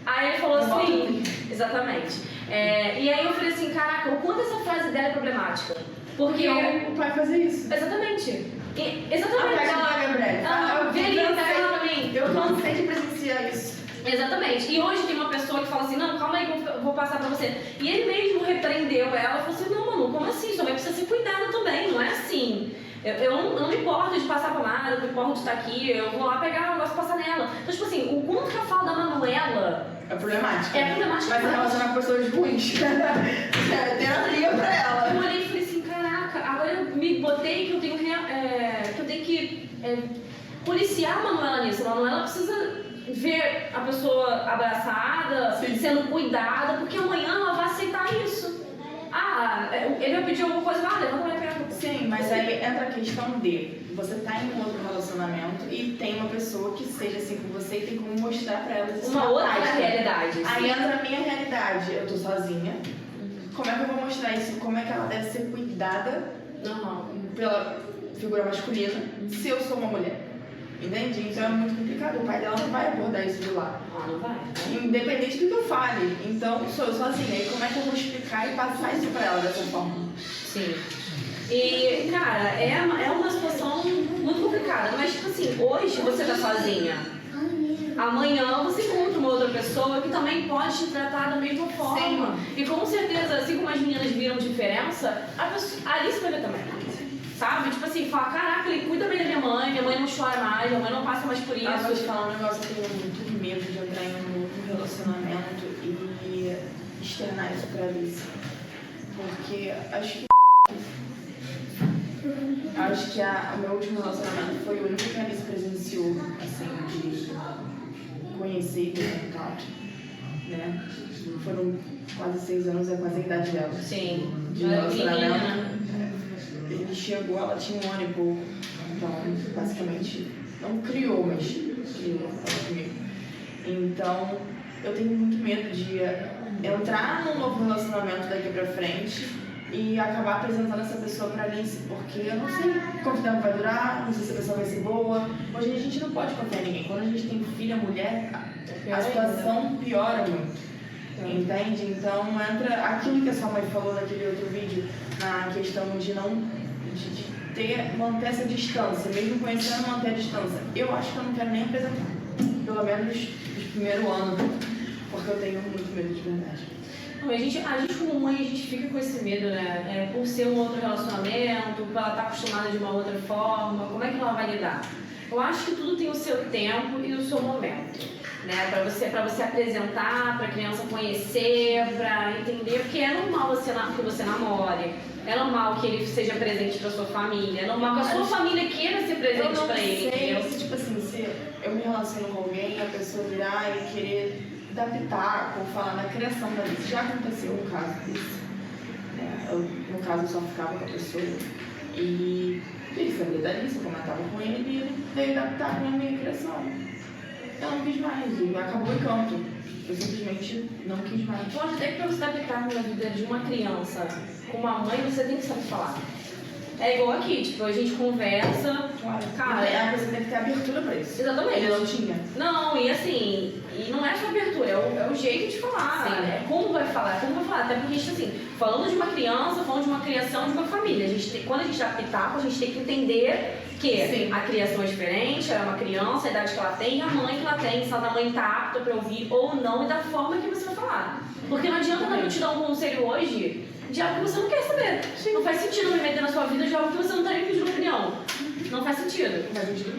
Aí ele falou assim, exatamente. E aí eu falei assim, caraca, o quanto essa frase dela é problemática. Porque o pai fazer isso. Exatamente. Exatamente. Pega lá, Gabriel. Vê ali, pega lá pra mim. Eu cansei de presenciar isso. Exatamente. E hoje tem uma pessoa que fala assim, não, calma aí, vou passar pra você. E ele mesmo repreendeu ela e falou assim, não, Manu, como assim? Sua mãe precisa ser cuidada também, não é assim. Eu não me importo de passar pomada, eu não me importo de estar aqui, eu vou lá pegar o negócio e passar nela. Então, tipo assim, o quanto que a fala da Manuela é problemática. É problemática. Vai se relacionar com pessoas ruins. Terapia pra ela. Eu olhei e falei assim, caraca, agora eu me botei que eu tenho que policiar a Manuela nisso. A Manuela precisa ver a pessoa abraçada, sendo cuidada, porque amanhã ela vai aceitar isso. Ele vai pedir alguma coisa, levanta a minha perna. Sim, mas aí entra a questão de você tá em um outro relacionamento e tem uma pessoa que seja assim com você e tem como mostrar pra ela uma outra realidade. Aí entra a minha realidade, eu tô sozinha. Como é que eu vou mostrar isso? Como é que ela deve ser cuidada pela figura masculina se eu sou uma mulher? Entende? Então é muito complicado. O pai dela não vai abordar isso de lá. Não vai. Independente do que eu fale. Então sou eu sozinha. E como é que eu vou explicar e passar isso pra ela dessa forma? Sim. E, cara, é uma situação muito complicada. Mas, tipo assim, hoje você tá sozinha. Amanhã você encontra uma outra pessoa que também pode te tratar da mesma forma. Sim. E com certeza, assim como as meninas viram diferença, a Alice vai ver também. Sabe? Tipo assim, fala, caraca, ele cuida bem da minha mãe não chora mais, minha mãe não passa mais por isso. Vou te falar um negócio, eu tenho muito medo de entrar em um relacionamento e externar isso pra Alice. Porque acho que o meu último relacionamento foi o único que a Alice presenciou, assim, de conhecer e ter contato, né? Foram quase 6 anos, é quase a idade dela. Sim. De relacionamento. Ele chegou, ela tinha 1 ano e pouco. Então, basicamente, não criou, mas criou ela comigo. Então, eu tenho muito medo de entrar num novo relacionamento daqui pra frente e acabar apresentando essa pessoa pra Alice, porque eu não sei quanto tempo vai durar, não sei se a pessoa vai ser boa. Hoje a gente não pode confiar em ninguém. Quando a gente tem filha, mulher, a situação piora muito. Entende? Então entra aquilo que a sua mãe falou naquele outro vídeo, na questão de manter essa distância, mesmo conhecendo, manter a distância. Eu acho que eu não quero nem apresentar, pelo menos no primeiro ano, porque eu tenho muito medo de verdade. A gente como mãe, a gente fica com esse medo, né? Por ser um outro relacionamento, por ela estar acostumada de uma outra forma, como é que ela vai lidar? Eu acho que tudo tem o seu tempo e o seu momento, né? Pra você apresentar, pra criança conhecer, pra entender, porque é normal que você namore, é normal que ele seja presente pra sua família, é normal que a sua família queira ser presente pra ele. Eu não sei, tipo assim, se eu me relaciono com alguém, a pessoa virar e querer dar pitaco ou falar na criação da Alice. Já aconteceu um caso desse, né? No caso, eu só ficava com a pessoa e ele sabia da Alice, eu comentava com ele e ele veio dar pitaco na minha criação. eu não quis mais, e acabou o encanto. Eu simplesmente não quis mais. Pode até que pra você aplicar na vida de uma criança com uma mãe, você tem que saber falar. É igual aqui, tipo, a gente conversa, Claro. cara. A pessoa tem que ter abertura pra isso. Exatamente. Ele não tinha. Não, e assim, e não é só abertura, é o jeito de falar, Sim. é como vai falar, até porque a gente, assim, falando de uma criança, falando de uma criação de uma família, quando a gente dá pitaco, a gente tem que entender que Sim. a criação é diferente, ela é uma criança, a idade que ela tem, a mãe que ela tem, se a mãe tá apta pra ouvir ou não, e da forma que você vai falar. Porque não adianta eu te dar um conselho hoje de algo que você não quer saber. Não faz sentido me meter na sua vida de algo que você não tá nem pedindo opinião. Não faz sentido.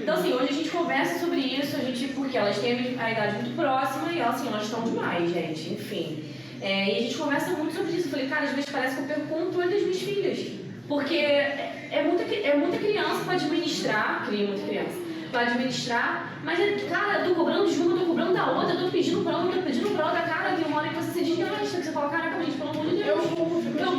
Então, assim, hoje a gente conversa sobre isso, porque elas têm a idade muito próxima e elas estão demais, gente, enfim. E a gente conversa muito sobre isso. Eu falei, cara, às vezes parece que eu perco o controle das minhas filhas. Porque é muita criança pra administrar, cria muita criança, pra administrar, mas, cara, eu tô cobrando de uma, eu tô cobrando da outra, eu tô pedindo pra outra, cara, tem uma hora que você se desgasta, que você fala, caraca, gente, pelo amor de Deus, eu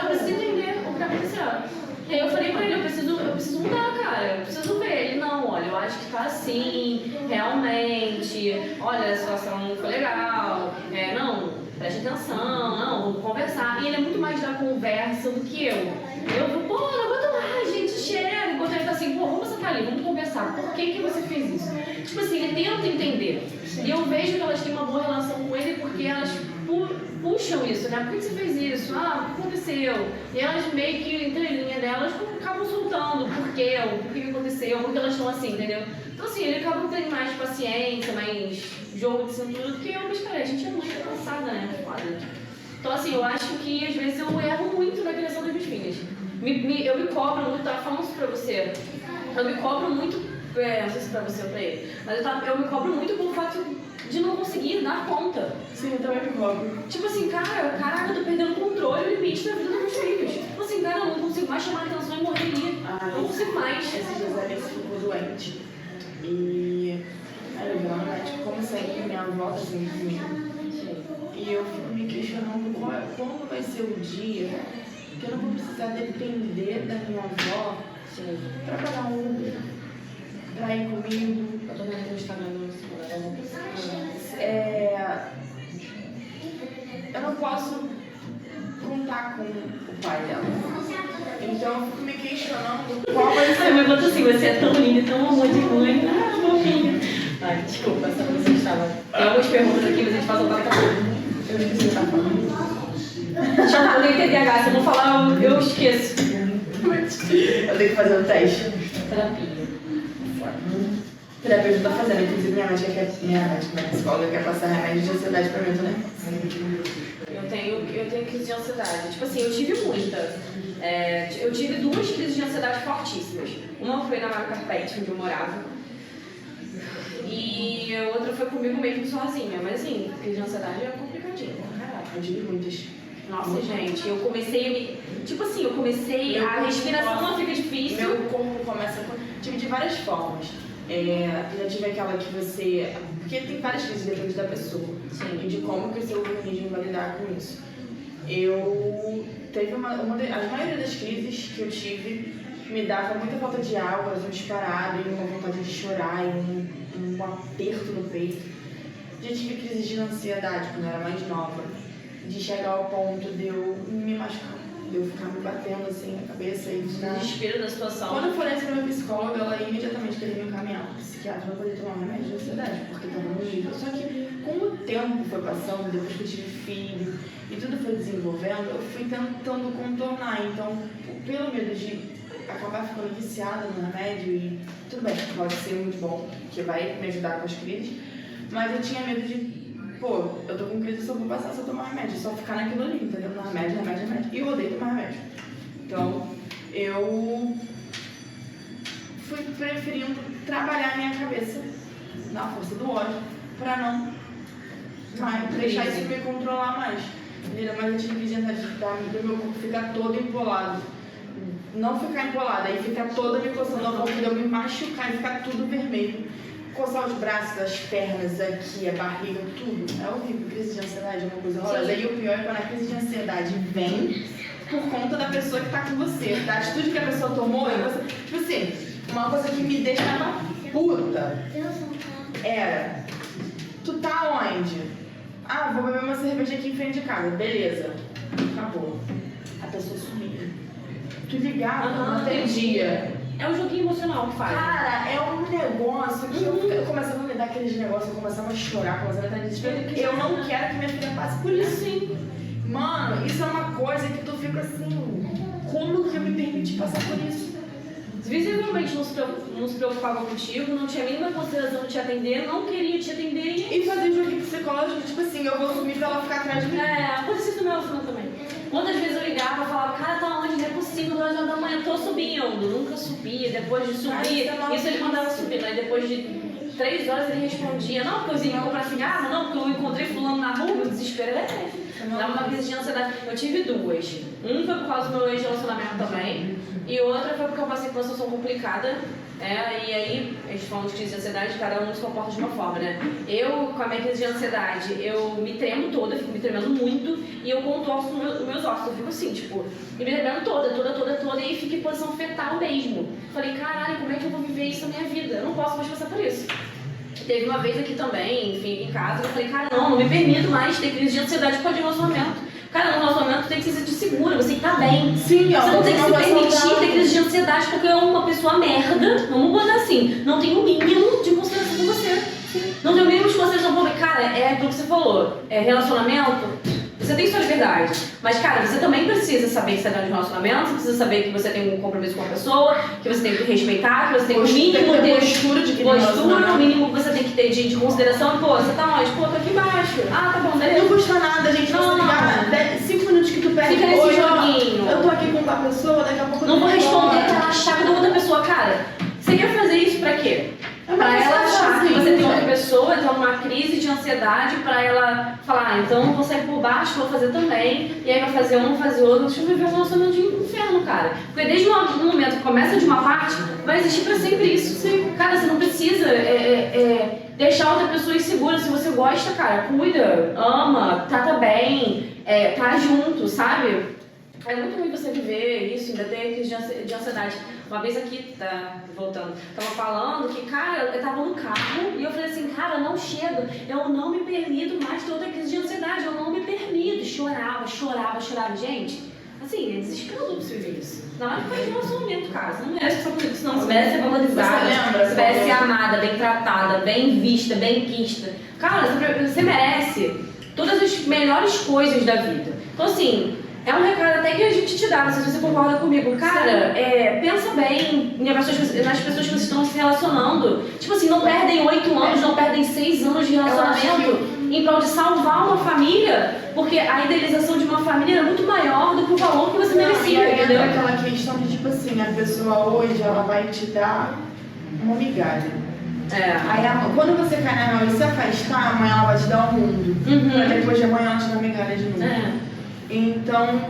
preciso entender o que tá acontecendo. E aí eu falei pra ele, eu preciso mudar, cara, eu preciso ver. Ele, não, olha, eu acho que tá assim, realmente, olha, a situação não foi legal, não, preste atenção, não, vamos conversar. E ele é muito mais da conversa do que eu. Eu vou, pô, não aguento mais, gente, chega. Enquanto ele tá assim, pô, vamos sentar ali, vamos conversar. Por que você fez isso? Tipo assim, ele tenta entender. E eu vejo que elas têm uma boa relação com ele porque elas puxam isso, né? Por que você fez isso? Ah, o que aconteceu? E elas meio que, entre linha delas, acabam soltando por quê, o que aconteceu, porque elas estão assim, entendeu? Então assim, ele acaba tendo mais paciência, mais jogo de cintura do que eu, mas cara, a gente é muito cansada, né? Foda. Então assim, eu acho que às vezes eu erro muito na criação das minhas filhas. Eu me cobro muito, tava falando isso pra você. Eu me cobro muito, não sei se pra você ou pra ele, mas eu me cobro muito pelo fato de não conseguir dar conta. Sim, eu também me cobro. Tipo assim, caraca, eu tô perdendo o controle e o limite da vida dos meus filhos. Tipo assim, cara, eu não consigo mais chamar a atenção e morreria. Não consigo mais. Esses dias a Alice ficou doente. E aí eu vi lá no médico, como sempre, minha avó tá sempre comigo. E eu fico me questionando quando vai ser o dia que eu não vou precisar depender da minha avó pra pagar um Uber, pra ir comigo. Eu tô vendo no Instagram do eu não posso contar com o pai dela. Então eu fico me questionando qual vai ser. Ai, mas bota assim, você é tão linda, tão amor de mãe. Ah, fofinha. Ai, desculpa, só você estava. Tem algumas perguntas aqui, mas a gente passa o papo daqui a pouco. Eu esqueci o que eu tava falando. Já eu tenho TDAH, se eu não falar, eu esqueço. Eu tenho que fazer um teste. Terapia. Terapeuta tá fazendo, inclusive minha psicóloga quer passar remédio de ansiedade pra mim também. Eu tenho crise de ansiedade. Tipo assim, eu tive muita. Eu tive 2 crises de ansiedade fortíssimas. Uma foi na Mara Carpete, onde eu morava. E a outra foi comigo mesmo sozinha. Mas assim, crise de ansiedade é complicadinho. Caraca, Eu tive muitas. nossa, gente, eu comecei a me. Tipo assim, a respiração não fica difícil. Meu corpo começa a. Tive de várias formas. Já tive aquela que você. Porque tem várias crises, depende da pessoa. Sim. E de como que o seu organismo vai lidar com isso. Teve a maioria das crises que eu tive me dava muita falta de ar, um disparado, e uma vontade de chorar, e um aperto no peito. Já tive crises de ansiedade quando eu era mais nova, de chegar ao ponto de eu me machucar, de eu ficar me batendo assim na cabeça e Desespero da situação. Quando eu falei isso pra minha psicóloga, ela imediatamente queria me encaminhar para psiquiatra para poder tomar um remédio de ansiedade, porque estava no nível. Só que com o tempo foi passando, depois que eu tive filho e tudo foi desenvolvendo, eu fui tentando contornar. Então, pelo medo de acabar ficando viciada no remédio, e tudo bem, pode ser muito bom, que vai me ajudar com as crises, mas eu tinha medo de, eu tô com crise, só vou passar se eu tomar remédio, só ficar naquilo ali, entendeu? No remédio. E eu odeio tomar remédio. Então, eu fui preferindo trabalhar minha cabeça na força do ódio para não deixar isso me controlar mais. Mas eu tive que do meu corpo ficar todo empolado. Não ficar empolada, aí ficar toda me coçando ao ponto de eu me machucar e ficar tudo vermelho. Coçar os braços, as pernas aqui, a barriga, tudo. É horrível. Crise de ansiedade é uma coisa horrorosa. E o pior é quando a crise de ansiedade vem por conta da pessoa que tá com você, da atitude que a pessoa tomou. E você, tipo assim, uma coisa que me deixava puta era: tu tá onde? Ah, vou beber uma cerveja aqui em frente de casa. Beleza. Acabou. A pessoa sumia. Tu ligava, não atendia. É um joguinho emocional que faz. Cara, é um negócio que eu começava a me dar aqueles negócios, eu começava a chorar, começava a estar desesperada. Eu não quero que minha filha passe por isso. Sim. Mano, isso é uma coisa que tu fica assim, como que eu me permiti passar por isso? Visivelmente não se preocupava contigo, não tinha a mínima consideração de te atender, não queria te atender E fazer um joguinho psicológico, tipo assim, eu vou sumir pra ela ficar atrás de mim. aconteceu isso no meu filho também. Quantas vezes eu ligava e falava, cara, tá onde? Não é possível, 2 horas da manhã, tô subindo. Nunca subia, depois de subir, isso ele mandava subir, né? Depois de 3 horas ele respondia, não, porque eu ia comprar cigarro, não, porque eu encontrei fulano na rua, meu desespero dava uma crise de ansiedade. Eu tive 2. Um foi por causa do meu ex-relacionamento também, e outra foi porque eu passei por uma situação complicada. E aí, a gente falando de crise de ansiedade, cada um se comporta de uma forma, né? Eu, com a minha crise de ansiedade, eu me tremo toda, fico me tremendo muito, e eu contorço os meus ossos, eu fico assim, tipo, me tremendo toda, e aí fico em posição fetal mesmo. Falei, caralho, como é que eu vou viver isso na minha vida? Eu não posso mais passar por isso. Teve uma vez aqui também, enfim, em casa, eu falei, cara, não me permito mais ter crise de ansiedade por causa de relacionamento. Cara, no relacionamento tem que se sentir segura, você tem que estar bem. Sim, você não tem que se permitir ter crise de ansiedade porque é uma pessoa merda, vamos botar assim, não tem o mínimo de consideração por você. Não tem o mínimo de consideração por você. Cara, é aquilo que você falou, relacionamento, você tem sua liberdade, mas cara, você também precisa saber que você está dentro de um relacionamento, você precisa saber que você tem um compromisso com a pessoa, que você tem que respeitar, que você tem que o mínimo ter postura, o mínimo que você tem que ter de consideração. Pô, você tá onde? Pô, tô aqui embaixo. Ah, tá bom, beleza. Não custa nada, gente, você ligar 5 minutos que tu perde. Fica nesse joguinho. Eu tô aqui com uma pessoa, daqui a pouco eu não vou responder pra chave da outra pessoa, cara. Você quer fazer isso pra quê? Pra ela achar que você tem outra pessoa, então uma crise de ansiedade, pra ela falar, então eu vou sair por baixo, vou fazer também, e aí vai fazer um, fazer outro, deixa eu viver um relacionamento de inferno, cara. Porque desde o momento que começa de uma parte, vai existir pra sempre isso. Cara, você não precisa deixar outra pessoa insegura. Se você gosta, cara, cuida, ama, trata bem, tá junto, sabe? É muito ruim você viver isso, ainda ter crise de ansiedade. Uma vez aqui, voltando, tava falando que, cara, eu tava no carro e eu falei assim, cara, não chega, eu não me permito mais ter outra crise de ansiedade, eu não me permito. Chorava. Gente, assim, é desesperador você viver isso. Não é que faz relacionamento, cara. Você não merece passar por isso, não. Você merece ser valorizada, você merece ser amada, bem tratada, bem vista, bem quista. Cara, você merece todas as melhores coisas da vida. Então, assim, é um recado até que a gente te dá, não sei se você concorda comigo. Cara, pensa bem nas pessoas que vocês estão se relacionando. Tipo assim, não perdem 8 anos, não perdem 6 anos de relacionamento em prol de salvar uma família, porque a idealização de uma família é muito maior do que o valor que você merecia, entendeu? É aquela questão de, tipo assim, a pessoa hoje, ela vai te dar uma migalha. Aí quando você cai na real e se afastar, amanhã ela vai te dar o mundo. Pra depois de amanhã ela te dá migalha de novo. Então,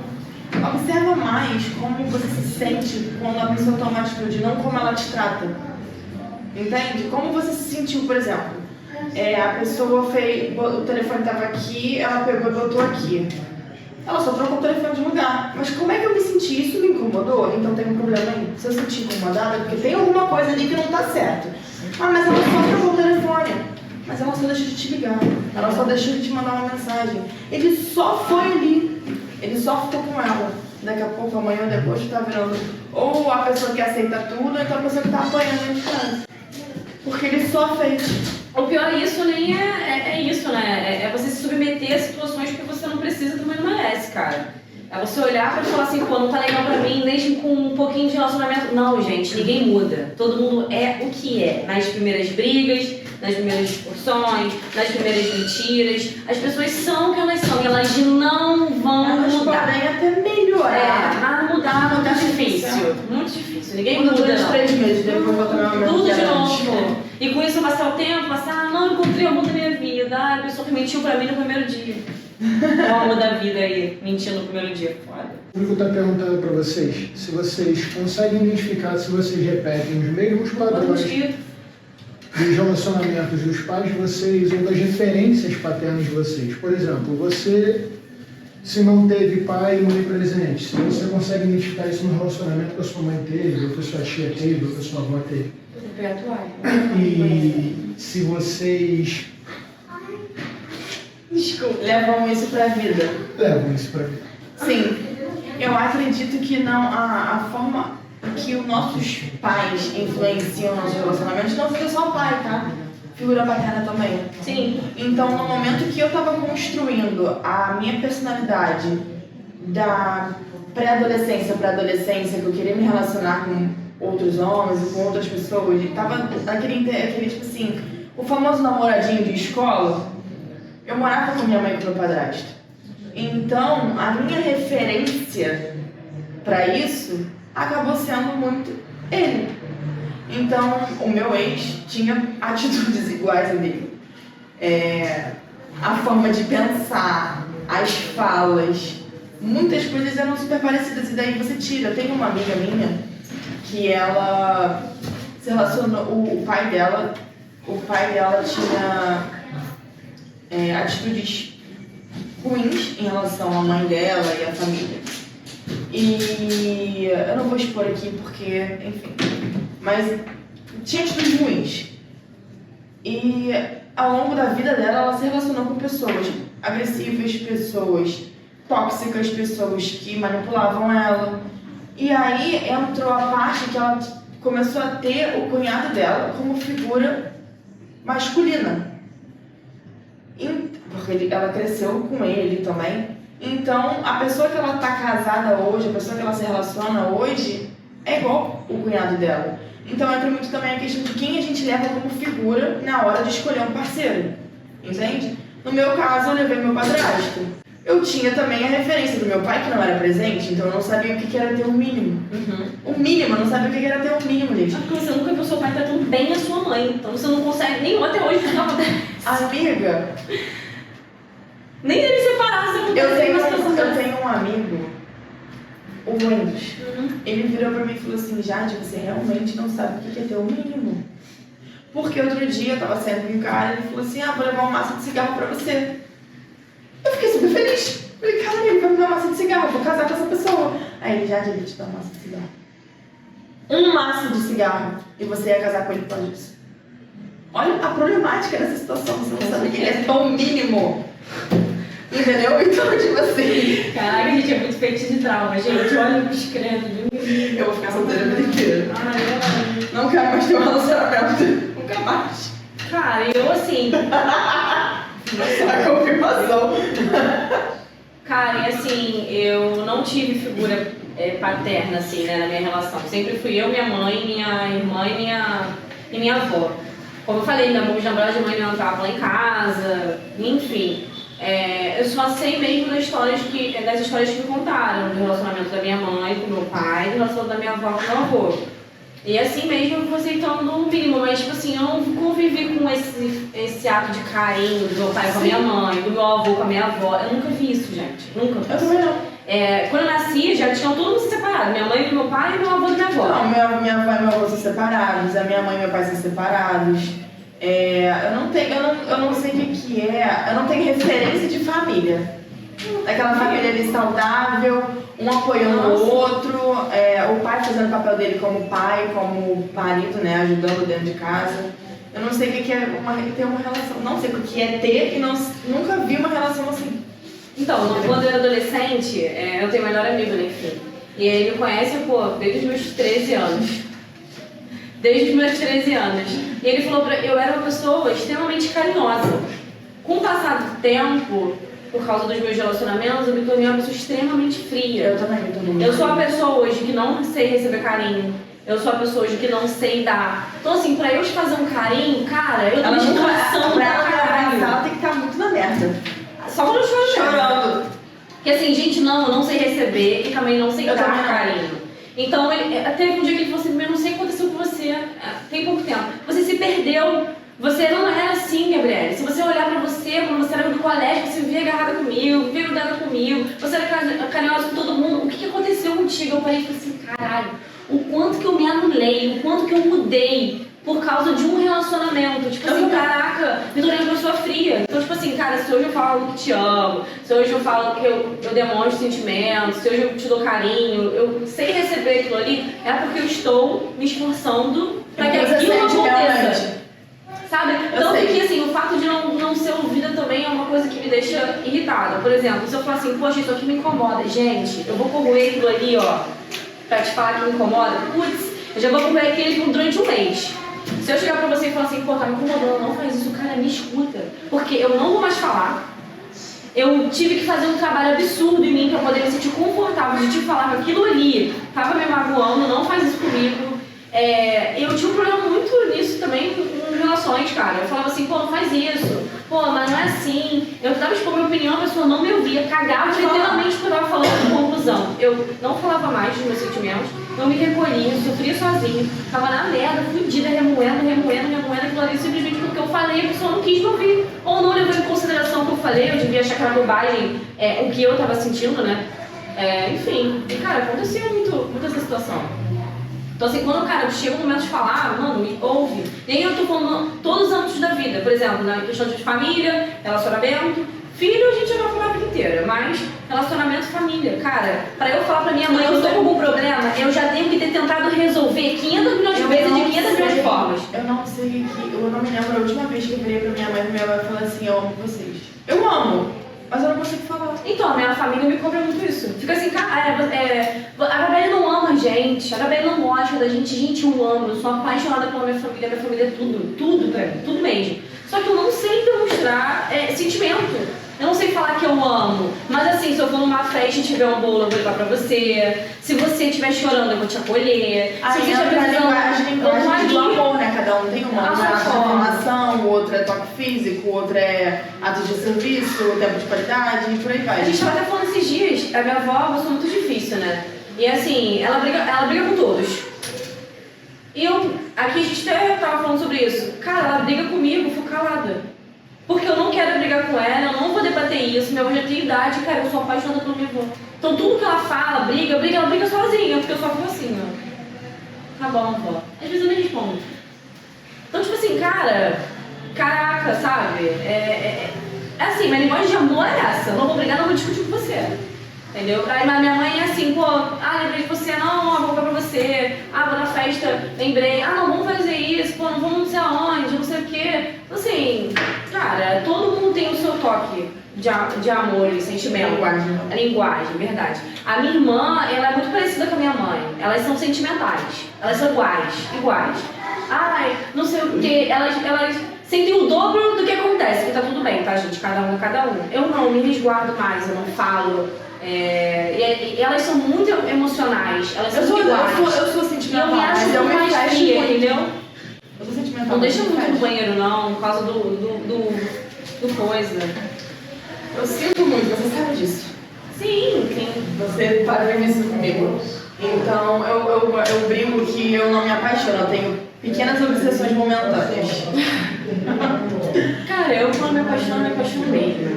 observa mais como você se sente quando a pessoa toma atitude, não como ela te trata. Entende? Como você se sentiu, por exemplo, a pessoa fez, o telefone estava aqui, ela pegou e botou aqui. Ela só trocou o telefone de lugar. Mas como é que eu me senti? Isso me incomodou? Então tem um problema aí. Se eu sentir incomodada, porque tem alguma coisa ali que não está certo. Mas ela só trocou o telefone. Mas ela só deixou de te ligar. Ela só deixou de te mandar uma mensagem. Ele só foi ali. Ele só ficou com ela. Daqui a pouco, amanhã ou depois, tá virando ou a pessoa que aceita tudo, ou então a pessoa que tá apanhando dentro de casa. Porque ele só fez. O pior isso nem é isso, né? É você se submeter a situações que você não precisa, também não merece, cara. É você olhar pra falar assim, pô, não tá legal pra mim, mesmo com um pouquinho de relacionamento. Não, gente, ninguém muda. Todo mundo é o que é. Nas primeiras brigas, nas primeiras discussões, nas primeiras mentiras. As pessoas são o que elas são e elas não vão mudar. Podem até melhorar. Mudar é muito difícil. Muito difícil. Ninguém muda, não. 3 meses, depois volta meu tudo de novo. E com isso passar o tempo, não encontrei o amor da minha vida. A pessoa que mentiu pra mim no primeiro dia. Qual o amor da vida aí, mentindo no primeiro dia? Foda. O público está perguntando para vocês se vocês conseguem identificar se vocês repetem os mesmos padrões dos relacionamentos dos pais de vocês ou das referências paternas de vocês. Por exemplo, você se não teve pai e mãe presente, se você consegue identificar isso no relacionamento que a sua mãe teve, ou que a sua tia teve, ou que a sua avó teve. E se vocês levam isso pra vida. Levam isso pra vida. Sim, eu acredito que não, a forma que os nossos pais influenciam nossos relacionamentos não fica só o pai, tá? Figura paterna também. Sim. Então, no momento que eu estava construindo a minha personalidade da pré-adolescência para adolescência, que eu queria me relacionar com outros homens e com outras pessoas, e tava aquele tipo assim, o famoso namoradinho de escola, eu morava com minha mãe e com meu padrasto. Então, a minha referência para isso acabou sendo muito ele. Então, o meu ex tinha atitudes iguais a dele. A forma de pensar, as falas, muitas coisas eram super parecidas. E daí você tira. Eu tenho uma amiga minha que ela se relacionou, o pai dela tinha atitudes ruins em relação à mãe dela e à família. E eu não vou expor aqui porque, enfim, mas tinha atitudes ruins. E ao longo da vida dela, ela se relacionou com pessoas agressivas, pessoas tóxicas, pessoas que manipulavam ela. E aí entrou a parte que ela começou a ter o cunhado dela como figura masculina. Porque ela cresceu com ele também. Então, a pessoa que ela está casada hoje, a pessoa que ela se relaciona hoje, é igual o cunhado dela. Então, entra muito também a questão de quem a gente leva como figura na hora de escolher um parceiro. Entende? No meu caso, eu levei meu padrasto. Eu tinha também a referência do meu pai, que não era presente, então eu não sabia o que era ter um mínimo. O mínimo, eu não sabia o que era ter um mínimo, gente. Porque você nunca viu seu pai tratando bem a sua mãe, então você não consegue, nem até hoje, não acontece. Amiga, nem dele separar, você não eu tenho um amigo, o Wendes. Ele virou pra mim e falou assim: Jade, você realmente não sabe o que é ter o mínimo. Porque outro dia eu tava saindo com um cara e ele falou assim: vou levar um maço de cigarro pra você. Eu fiquei super feliz. Falei: cara, ele vai me dar um maço de cigarro, eu vou casar com essa pessoa. Aí ele: Jade, ele te dá um maço de cigarro. Um maço de cigarro. E você ia casar com ele por causa disso. Olha a problemática dessa situação. Você não sabe que ele é tão mínimo. Entendeu? Então, tipo assim. Caraca, gente, é muito feito de trauma, gente. Olha o escreve. Eu vou ficar solteira a vida inteira. Não quero mais ter um relacionamento. Nunca mais. Cara, eu assim. A confirmação. Cara, e assim, eu não tive figura paterna, assim, né, na minha relação. Sempre fui eu, minha mãe, minha irmã e minha avó. Como eu falei, namoramos de mãe não entrava lá em casa, enfim. Eu só sei mesmo das histórias que me contaram, do relacionamento da minha mãe com meu pai, do relacionamento da minha avó com meu avô. E assim mesmo eu vou aceitando no mínimo, mas tipo assim, eu não convivi com esse ato de carinho do meu pai com a minha mãe, do meu avô com a minha avó. Eu nunca vi isso, gente. Nunca vi. Eu também não. Quando eu nasci, já tinham todo mundo se separado. Minha mãe do meu pai e meu avô da minha avó. Não, minha avó e meu avô são separados, a minha mãe e meu pai são separados. Eu não sei o que é, eu não tenho referência de família. Aquela família ali saudável, um apoiando o outro, o pai fazendo o papel dele como pai, como marido, né, ajudando dentro de casa. Eu não sei o que é ter uma relação, não sei o que é ter e nunca vi uma relação assim. Então, quando eu era adolescente, eu tenho um melhor amigo, né, enfim. E ele me conhece, desde os meus 13 anos. Desde os meus 13 anos. E ele falou eu era uma pessoa extremamente carinhosa. Com o passar do tempo, por causa dos meus relacionamentos, eu me tornei uma pessoa extremamente fria. Eu também me tornei. Eu sou a pessoa hoje que não sei receber carinho. Eu sou a pessoa hoje que não sei dar. Então assim, pra eu te fazer um carinho, cara, eu tô de coração pra caralho. Ela tem que estar muito na merda. Só quando eu estou chorando. Porque assim, gente, eu não sei receber e também não sei dar carinho. Então, teve um dia que ele falou assim: eu não sei o que aconteceu com você, tem pouco tempo. Você se perdeu. Você não era assim, Gabriele. Se você olhar pra você, quando você era do colégio, você via agarrada comigo, via grudada comigo, você era carinhosa com todo mundo. O que aconteceu contigo? Eu parei e falei assim: caralho, o quanto que eu me anulei, o quanto que eu mudei por causa de um relacionamento. Tipo assim, caraca, me tornei uma pessoa fria. Então, tipo assim, cara, se hoje eu falo que te amo, se hoje eu falo que eu demonstro sentimentos, se hoje eu te dou carinho, eu sei receber aquilo ali, é porque eu estou me esforçando pra que aquilo aconteça. Sabe? Tanto que, assim, o fato de não ser ouvida também é uma coisa que me deixa irritada. Por exemplo, se eu falar assim, poxa, isso aqui me incomoda. Gente, eu vou corroer aquilo ali, ó, pra te falar que me incomoda. Putz, eu já vou corroer aquele durante um mês. Se eu chegar pra você e falar assim, pô, tá me incomodando, não faz isso, cara, me escuta. Porque eu não vou mais falar. Eu tive que fazer um trabalho absurdo em mim pra poder me sentir confortável de te falar que aquilo ali tava me magoando, não faz isso comigo. Eu tinha um problema muito nisso também com relações, cara. Eu falava assim, pô, não faz isso. Pô, mas não é assim. Eu tava expondo minha opinião, a pessoa não me ouvia, cagava literalmente o que eu tava falando de conclusão. Eu não falava mais dos meus sentimentos, não me recolhia, sofria sozinha, tava na merda, fudida, remoendo aquilo ali simplesmente porque eu falei, a pessoa não quis me ouvir. Ou não levou em consideração o que eu falei, eu devia achar que era bobagem o que eu tava sentindo, né? Enfim, e cara, acontecia muito essa situação. Então assim, quando, cara, chega o momento de falar, mano, me ouve. E aí eu tô falando todos os âmbitos da vida, por exemplo, na questão de família, relacionamento, filho a gente já vai falar a vida inteira, mas relacionamento, família, cara, pra eu falar pra minha mãe que eu tô com algum problema, eu já tenho que ter tentado resolver 500 milhões de vezes de 500 milhões de formas. Eu não me lembro a última vez que eu virei pra minha mãe falou assim, eu amo vocês. Eu amo, mas eu não consigo falar. Então, a minha família me cobra muito isso. Fica assim, cara, a Gabriela não ama a gente, a Gabriela não gosta da gente, eu amo, eu sou apaixonada pela minha família é tudo pra mim, tudo mesmo. Só que eu não sei demonstrar sentimento. Eu não sei falar que eu amo, mas assim, se eu for numa festa e tiver um bolo, eu vou levar pra você. Se você estiver chorando, eu vou te acolher. Se você estiver linguagem do amor, né? Cada um tem uma. Um é afirmação, o outro é toque físico, o outro é atos de serviço, tempo de qualidade e por aí vai. A gente tava até falando esses dias, a minha avó é uma pessoa muito difícil, né? E assim, ela briga com todos. E aqui a gente até tava falando sobre isso. Cara, ela briga comigo, eu fico calada. Porque eu não quero brigar com ela, eu não vou debater isso, minha avó já tem idade, cara, eu sou apaixonada pela minha avó. Então tudo que ela fala, ela briga sozinha, porque eu só fico assim, ó. Tá bom, vó. Às vezes eu nem respondo. Então, tipo assim, caraca, sabe? Assim, minha linguagem de amor é essa, eu não vou brigar, não vou discutir com você. Entendeu? Aí minha mãe é assim, pô, lembrei de você, não, vou comprar pra você, vou na festa, lembrei, não, vamos fazer isso, pô, não vamos não sei aonde, não sei o quê. Assim, cara, todo mundo tem o seu toque de amor e sentimento. Linguagem, verdade. A minha irmã, ela é muito parecida com a minha mãe, elas são sentimentais, elas são iguais. Ai, não sei o quê, elas sentem o dobro do que acontece, que tá tudo bem, tá, gente? Cada um. Eu não, me resguardo mais, eu não falo. E elas são muito emocionais, elas são iguais. Eu sou sentimental, eu me acho mas eu me mais fecho fria, muito. entendeu? Eu sou sentimental. Não deixa muito no banheiro não, por causa do coisa. Eu sinto muito, você sabe disso. Sim. Você para ver isso comigo. Então eu brigo que eu não me apaixono, eu tenho pequenas obsessões momentâneas. Cara, quando me apaixono mesmo.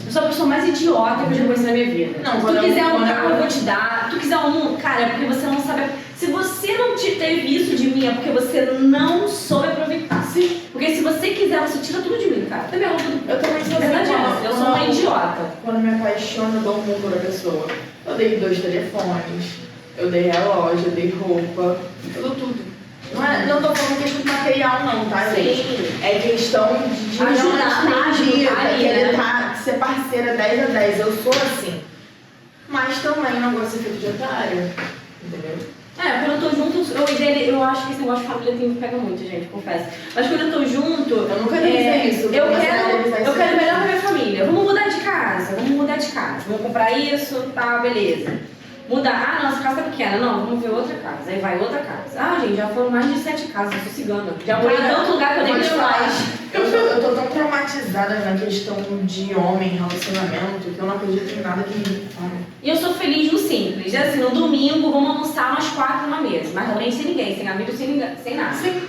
Eu sou a pessoa mais idiota que eu já conheci na minha vida. Não, se tu quiser um carro, eu vou te dar. Se tu quiser cara, é porque você não sabe. Se você não teve isso de mim, é porque você não soube aproveitar. Sim. Porque se você quiser, você tira tudo de mim, cara. Eu também sou assim. Eu sou uma idiota. Quando me apaixono, eu dou um mundo na pessoa. Eu dei 2 telefones, eu dei relógio, eu dei roupa, eu dou tudo. Não tô falando questão de material não, tá, gente? Sim. É questão de ajudar querer ser parceira 10 a 10. Eu sou assim. Mas também não gosto de ser feito de otário. Entendeu? Quando eu tô junto, eu acho que esse negócio de família me pega muito, gente, confesso. Mas quando eu tô junto. Eu nunca disse isso. Eu quero melhor pra minha família. Vamos mudar de casa. Vamos comprar isso, tá, beleza. Mudar, nossa casa tá pequena, não, vamos ver outra casa. Aí vai outra casa. Gente, já foram mais de 7 casas, eu sou cigana. Já morei em tanto lugar que eu nem me mais. Eu tô tão traumatizada na questão de homem, relacionamento, que eu não acredito em nada que me fale. E eu sou feliz no simples. Assim, no domingo, vamos almoçar nós 4 numa mesa. Mas também sem ninguém, sem amigo, sem nada. Sim.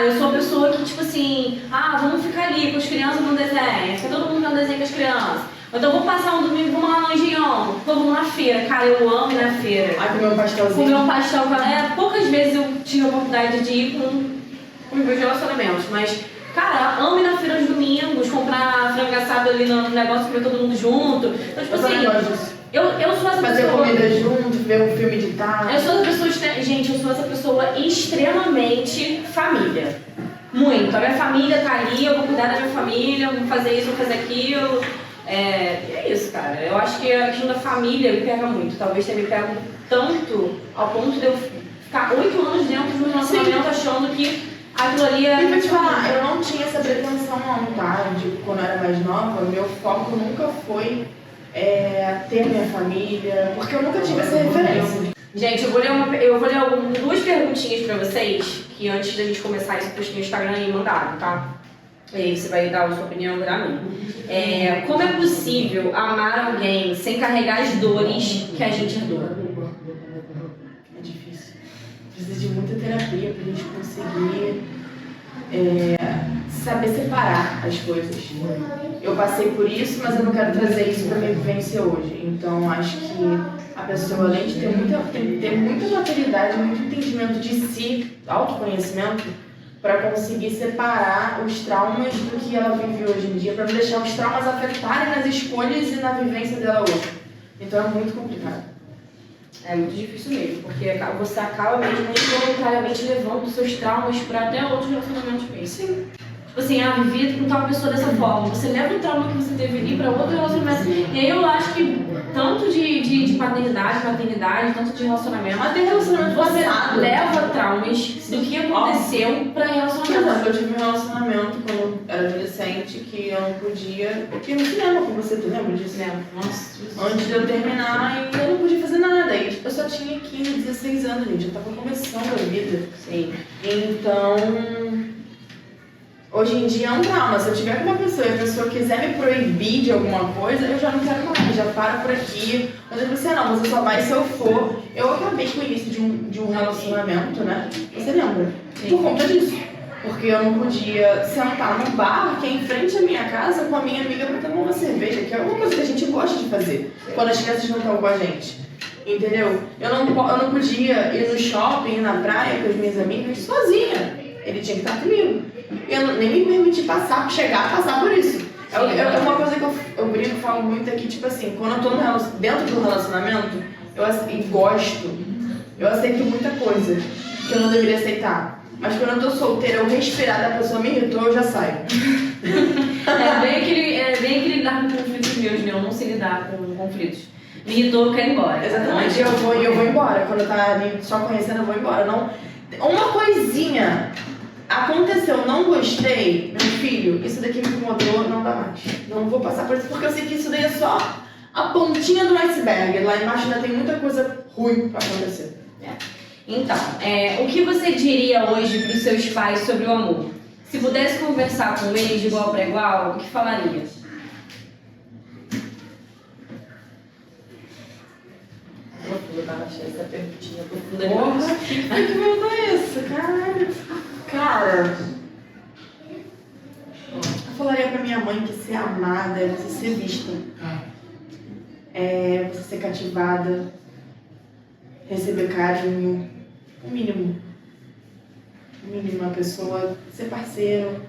Eu sou a pessoa que, tipo assim, vamos ficar ali com as crianças no desenho. Fica todo mundo vendo desenho com as crianças. Então vamos passar um domingo, vamos lá no Angião, vamos na feira. Cara, eu amo ir na feira. Comer um pastelzinho. Comer um pastel. Poucas vezes eu tive a oportunidade de ir com com os meus relacionamentos, mas, cara, amo ir na feira aos domingos, comprar frango assado ali no negócio, comer todo mundo junto. Então, tipo assim, eu sou essa fazer pessoa... comida junto, ver um filme de tarde. Eu sou essa pessoa, gente, eu sou essa pessoa extremamente família. Muito. A minha família tá ali, eu vou cuidar da minha família, eu vou fazer isso, vou fazer aquilo. É isso, cara. Eu acho que a questão da família me pega muito. Talvez tenha me pego tanto ao ponto de eu ficar 8 anos dentro de um relacionamento achando que aquilo ali é... E vou te falar, eu não tinha essa pretensão não, tá? Quando eu era mais nova, meu foco nunca foi ter minha família, porque eu nunca tive essa referência. Gente, eu vou ler duas perguntinhas pra vocês, que antes da gente começar isso, postei no Instagram e mandaram, tá? E aí você vai dar a sua opinião da minha. Como é possível amar alguém sem carregar as dores que a gente herdou? É difícil. Precisa de muita terapia pra gente conseguir saber separar as coisas. Eu passei por isso, mas eu não quero trazer isso pra minha vivência hoje. Então acho que a pessoa, além de ter muita maturidade, muito entendimento de si, autoconhecimento, para conseguir separar os traumas do que ela vive hoje em dia, para não deixar os traumas afetarem nas escolhas e na vivência dela hoje. Então é muito complicado. É muito difícil mesmo, porque você acaba mesmo involuntariamente levando os seus traumas para até outros relacionamentos mesmo. Sim. Tipo assim, vivi com tal pessoa dessa forma. Você leva o trauma que você teve ali para outro relacionamento. E aí eu acho que tanto de paternidade, maternidade, tanto de relacionamento. Até relacionamento você passado leva traumas do que aconteceu para Por relacionamento. exemplo, eu tive um relacionamento quando eu era adolescente que eu não podia ir no cinema com você, tu lembra disso? Nossa, Antes de eu terminar, e eu não podia fazer nada. E eu só tinha 15, 16 anos, gente. Eu tava começando a vida. sim. Então, hoje em dia é um trauma. Se eu tiver com uma pessoa e a pessoa quiser me proibir de alguma coisa, eu já não quero mais, já para por aqui. Mas eu você não, você só vai se eu for. Eu acabei com o início de um relacionamento, né? Você lembra? Sim. Por conta disso. Porque eu não podia sentar num bar que é em frente à minha casa com a minha amiga pra tomar uma cerveja, que é uma coisa que a gente gosta de fazer quando as crianças não estão com a gente. Entendeu? Eu não podia ir no shopping, ir na praia com as minhas amigas sozinha. Ele tinha que estar comigo. Eu nem me permiti passar por isso. É uma coisa que eu brinco, falo muito aqui, tipo assim, quando eu tô dentro do relacionamento, eu aceito muita coisa que eu não deveria aceitar. Mas quando eu tô solteira, eu respirar da pessoa me irritou, eu já saio. É bem aquele lidar com conflitos meus, né? Eu não sei lidar com conflitos. Me irritou, eu quero ir embora. Exatamente, eu vou embora. Quando eu tá ali só conhecendo, eu vou embora. Não, uma coisinha aconteceu, não gostei, meu filho, isso daqui me incomodou, não dá mais. Não vou passar por isso, porque eu sei que isso daí é só a pontinha do iceberg. Lá embaixo ainda tem muita coisa ruim pra acontecer. Então, o que você diria hoje para os seus pais sobre o amor? Se pudesse conversar com eles de igual para igual, o que falaria? Eu tava achando essa perguntinha profunda demais. Porra, que pergunta é essa? Caralho. Cara, eu falaria pra minha mãe que ser amada é você ser vista. É você ser cativada, receber carinho, o mínimo. O mínimo, a pessoa ser parceiro,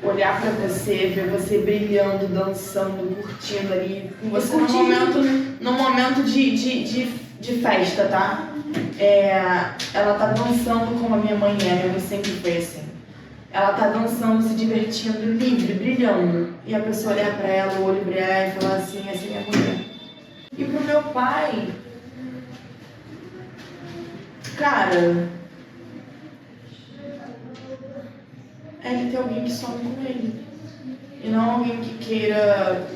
olhar pra você, ver você brilhando, dançando, curtindo ali com você num momento de festa, tá? Ela tá dançando como a minha mãe é, minha mãe sempre foi assim. Ela tá dançando, se divertindo, livre, brilhando. E a pessoa olhar pra ela, o olho brilhar e falar assim, essa é minha mulher. E pro meu pai, cara, é ele ter alguém que some com ele. E não alguém que queira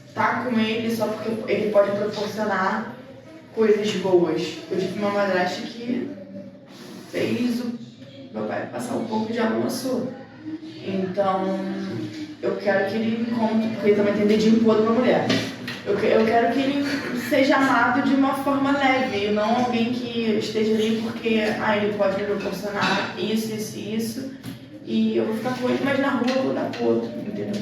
estar com ele só porque ele pode proporcionar coisas boas. Eu tive uma madrasta que fez o meu pai passar um pouco de água na sua. Então, eu quero que ele encontre, porque ele também tem dedinho podre pra mulher. Eu quero que ele seja amado de uma forma leve, e não alguém que esteja ali porque ele pode me proporcionar isso, e eu vou ficar com ele, mas na rua eu vou dar pro outro, entendeu?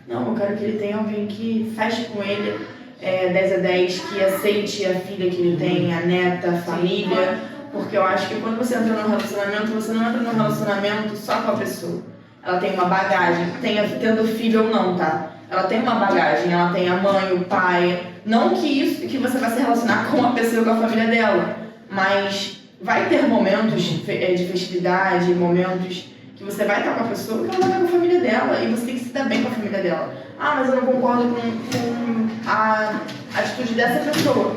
Não, eu quero que ele tenha alguém que feche com ele 10 a 10, que aceite a filha que ele tem, a neta, a família, Porque eu acho que quando você entra num relacionamento, você não entra num relacionamento só com a pessoa. Ela tem uma bagagem, tendo filho ou não, tá? Ela tem uma bagagem, ela tem a mãe, o pai. Não que você vai se relacionar com a pessoa, com a família dela, mas vai ter momentos de festividade, momentos que você vai estar com a pessoa que ela vai estar com a família dela e você tem que se dar bem com a família dela. Ah, mas eu não concordo com a atitude dessa pessoa.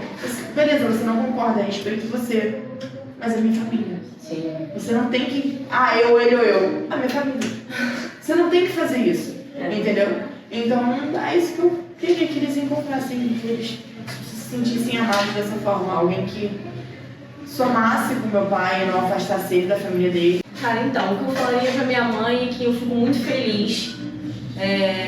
Beleza, você não concorda, respeito você, mas é minha família. Sim. Você não tem que, eu, ele ou eu. A minha família. Você não tem que fazer isso, entendeu? Então, é isso que eu queria que eles encontrassem, que eles se sentissem amados dessa forma. Alguém que somasse com meu pai e não afastasse ele da família dele. Cara, então, o que eu falaria pra minha mãe é que eu fico muito feliz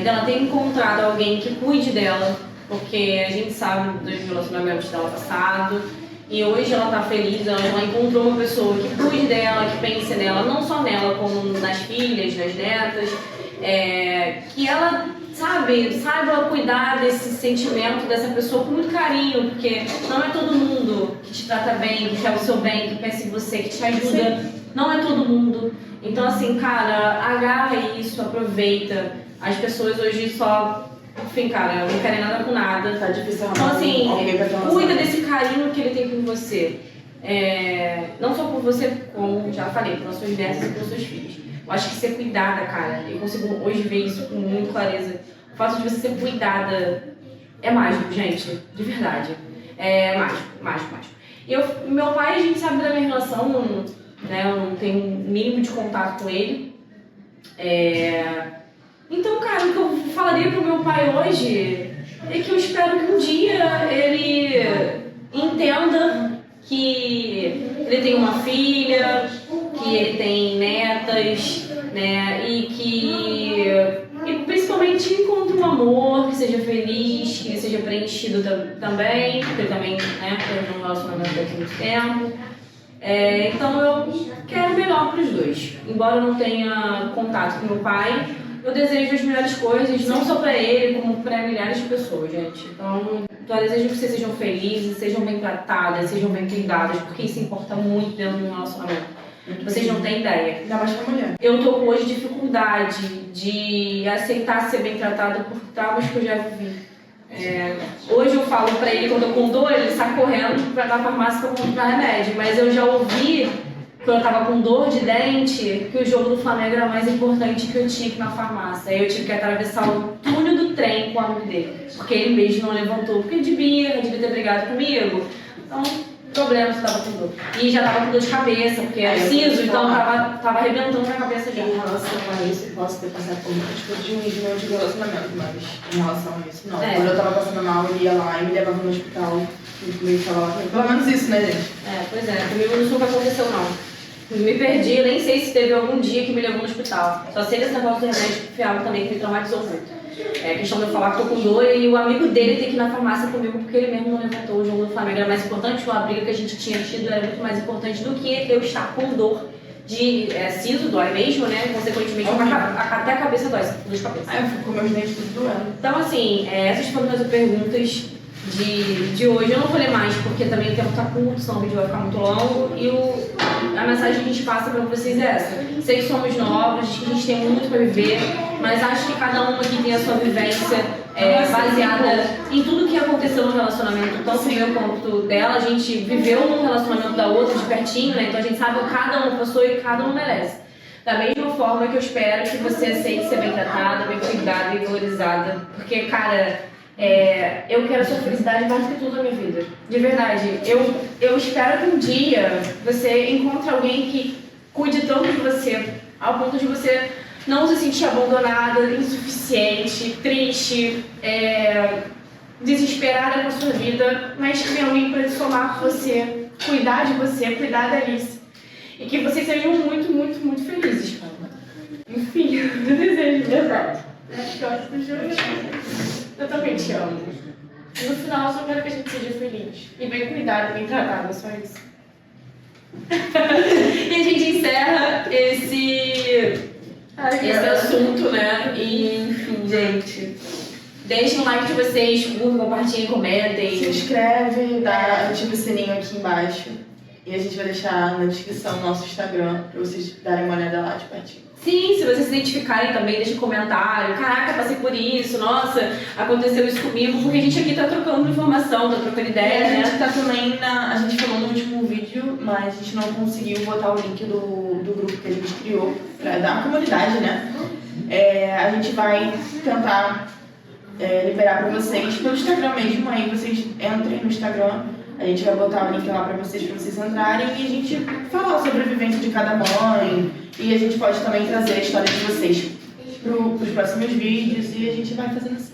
dela ter encontrado alguém que cuide dela, porque a gente sabe dos relacionamentos dela passado, e hoje ela tá feliz, ela encontrou uma pessoa que cuide dela, que pense nela, não só nela, como nas filhas, nas netas, que ela, saiba cuidar desse sentimento dessa pessoa com muito carinho, porque não é todo mundo que te trata bem, que quer o seu bem, que pensa em você, que te ajuda. Sim. Não é todo mundo. Então, assim, cara, agarra isso, aproveita. As pessoas hoje só, enfim, cara, não querem nada com nada. Tá difícil. Então, assim, cuida desse carinho que ele tem por você. Não só por você, como já falei, pelas suas netas e pelos seus filhos. Eu acho que ser cuidada, cara, eu consigo hoje ver isso com muita clareza. O fato de você ser cuidada é mágico, gente, de verdade. É mágico. E meu pai, a gente sabe da minha relação, né, eu não tenho o mínimo de contato com ele. Então, cara, o que eu falaria pro meu pai hoje é que eu espero que um dia ele entenda que ele tem uma filha, que ele tem netas, né, e principalmente encontre um amor, que seja feliz, que ele seja preenchido também, porque ele também, né, teve um relacionamento há muito tempo. Então eu quero o melhor para os dois. Embora eu não tenha contato com meu pai, eu desejo as melhores coisas, não só para ele, como para milhares de pessoas, gente. Então eu desejo que vocês sejam felizes, sejam bem tratadas, sejam bem cuidadas, porque isso importa muito dentro de um relacionamento. Vocês não têm ideia. Ainda mais pra mulher. Eu tô com hoje dificuldade de aceitar ser bem tratada por traumas que eu já vivi. Hoje eu falo pra ele, quando eu com dor, ele sai correndo pra dar farmácia pra comprar remédio. Mas eu já ouvi, quando eu tava com dor de dente, que o jogo do Flamengo era mais importante que eu tinha que ir na farmácia. Aí eu tive que atravessar o túnel do trem com o amigo dele. Porque ele mesmo não levantou, porque devia ter brigado comigo. Então, problema se tava com dor. E já tava com dor de cabeça, porque era siso, então tava arrebentando minha cabeça já. Em relação a isso, eu posso ter passado por muitas coisas de um de relacionamento, mas em relação a isso, não. Quando eu tava passando mal, ele ia lá e me levava no hospital. Me falava, pelo menos isso, né, gente? Pois é, comigo isso nunca aconteceu, não. Me perdi, eu nem sei se teve algum dia que me levou no hospital. Só sei desse negócio do remédio confiável também, que me traumatizou muito. É questão de eu falar que tô com dor e o amigo dele tem que ir na farmácia comigo porque ele mesmo não levantou. O jogo do Flamengo era mais importante, a briga que a gente tinha tido era muito mais importante do que eu estar com dor de siso, dói mesmo, né? Consequentemente, até a cabeça dói, dor de cabeça. Eu fico com meus dentes tudo doendo. Então, assim, essas foram as perguntas de hoje. Eu não vou ler mais porque também o tempo tá curto, senão o vídeo vai ficar muito longo. E a mensagem que a gente passa pra vocês é essa. Sei que somos novos, que a gente tem muito pra viver, mas acho que cada uma aqui tem a sua vivência baseada em tudo que aconteceu no relacionamento, tanto meu quanto dela. A gente viveu num relacionamento da outra de pertinho, né? Então a gente sabe o que cada uma passou e cada uma merece. Da mesma forma que eu espero que você aceite ser bem tratada, bem cuidada e valorizada. Porque, cara, eu quero a sua felicidade mais do que tudo na minha vida. De verdade. Eu espero que um dia você encontre alguém que cuide tanto de você, ao ponto de você não se sentir abandonada, insuficiente, triste, desesperada com a sua vida, mas que tem alguém para somar com você, cuidar de você, cuidar da Alice. E que vocês sejam muito, muito, muito felizes, cara. Enfim, eu desejo, de verdade. Eu também te amo. No final, eu só quero que a gente seja feliz. E bem cuidada, bem tratada, só isso. E a gente encerra esse assunto, né? E, enfim, gente. Deixem o like de vocês, curtam, compartilhem, comentem. Se inscreve, ativa o sininho aqui embaixo. E a gente vai deixar na descrição o nosso Instagram pra vocês darem uma olhada lá de pertinho. Sim, se vocês se identificarem também, deixem um comentário. Caraca, passei por isso, nossa, aconteceu isso comigo, porque a gente aqui tá trocando informação, tá trocando E ideia, a né? gente tá também a gente falou no último vídeo, mas a gente não conseguiu botar o link do grupo que a gente criou pra dar uma comunidade, né? A gente vai tentar liberar pra vocês pelo Instagram mesmo, aí vocês entrem no Instagram, a gente vai botar o link lá pra vocês entrarem e a gente falar sobre a vivência de cada mãe e a gente pode também trazer a história de vocês pros próximos vídeos e a gente vai fazendo assim.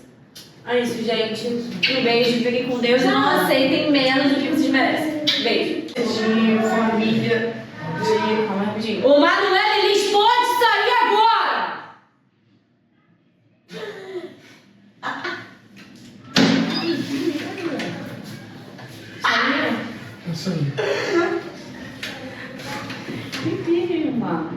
É isso, gente. Um beijo, fiquem com Deus e não aceitem menos do que vocês merecem. Beijo. De família, calma rapidinho. O Manuel, eles podem sair agora! Isso aí. Que firma.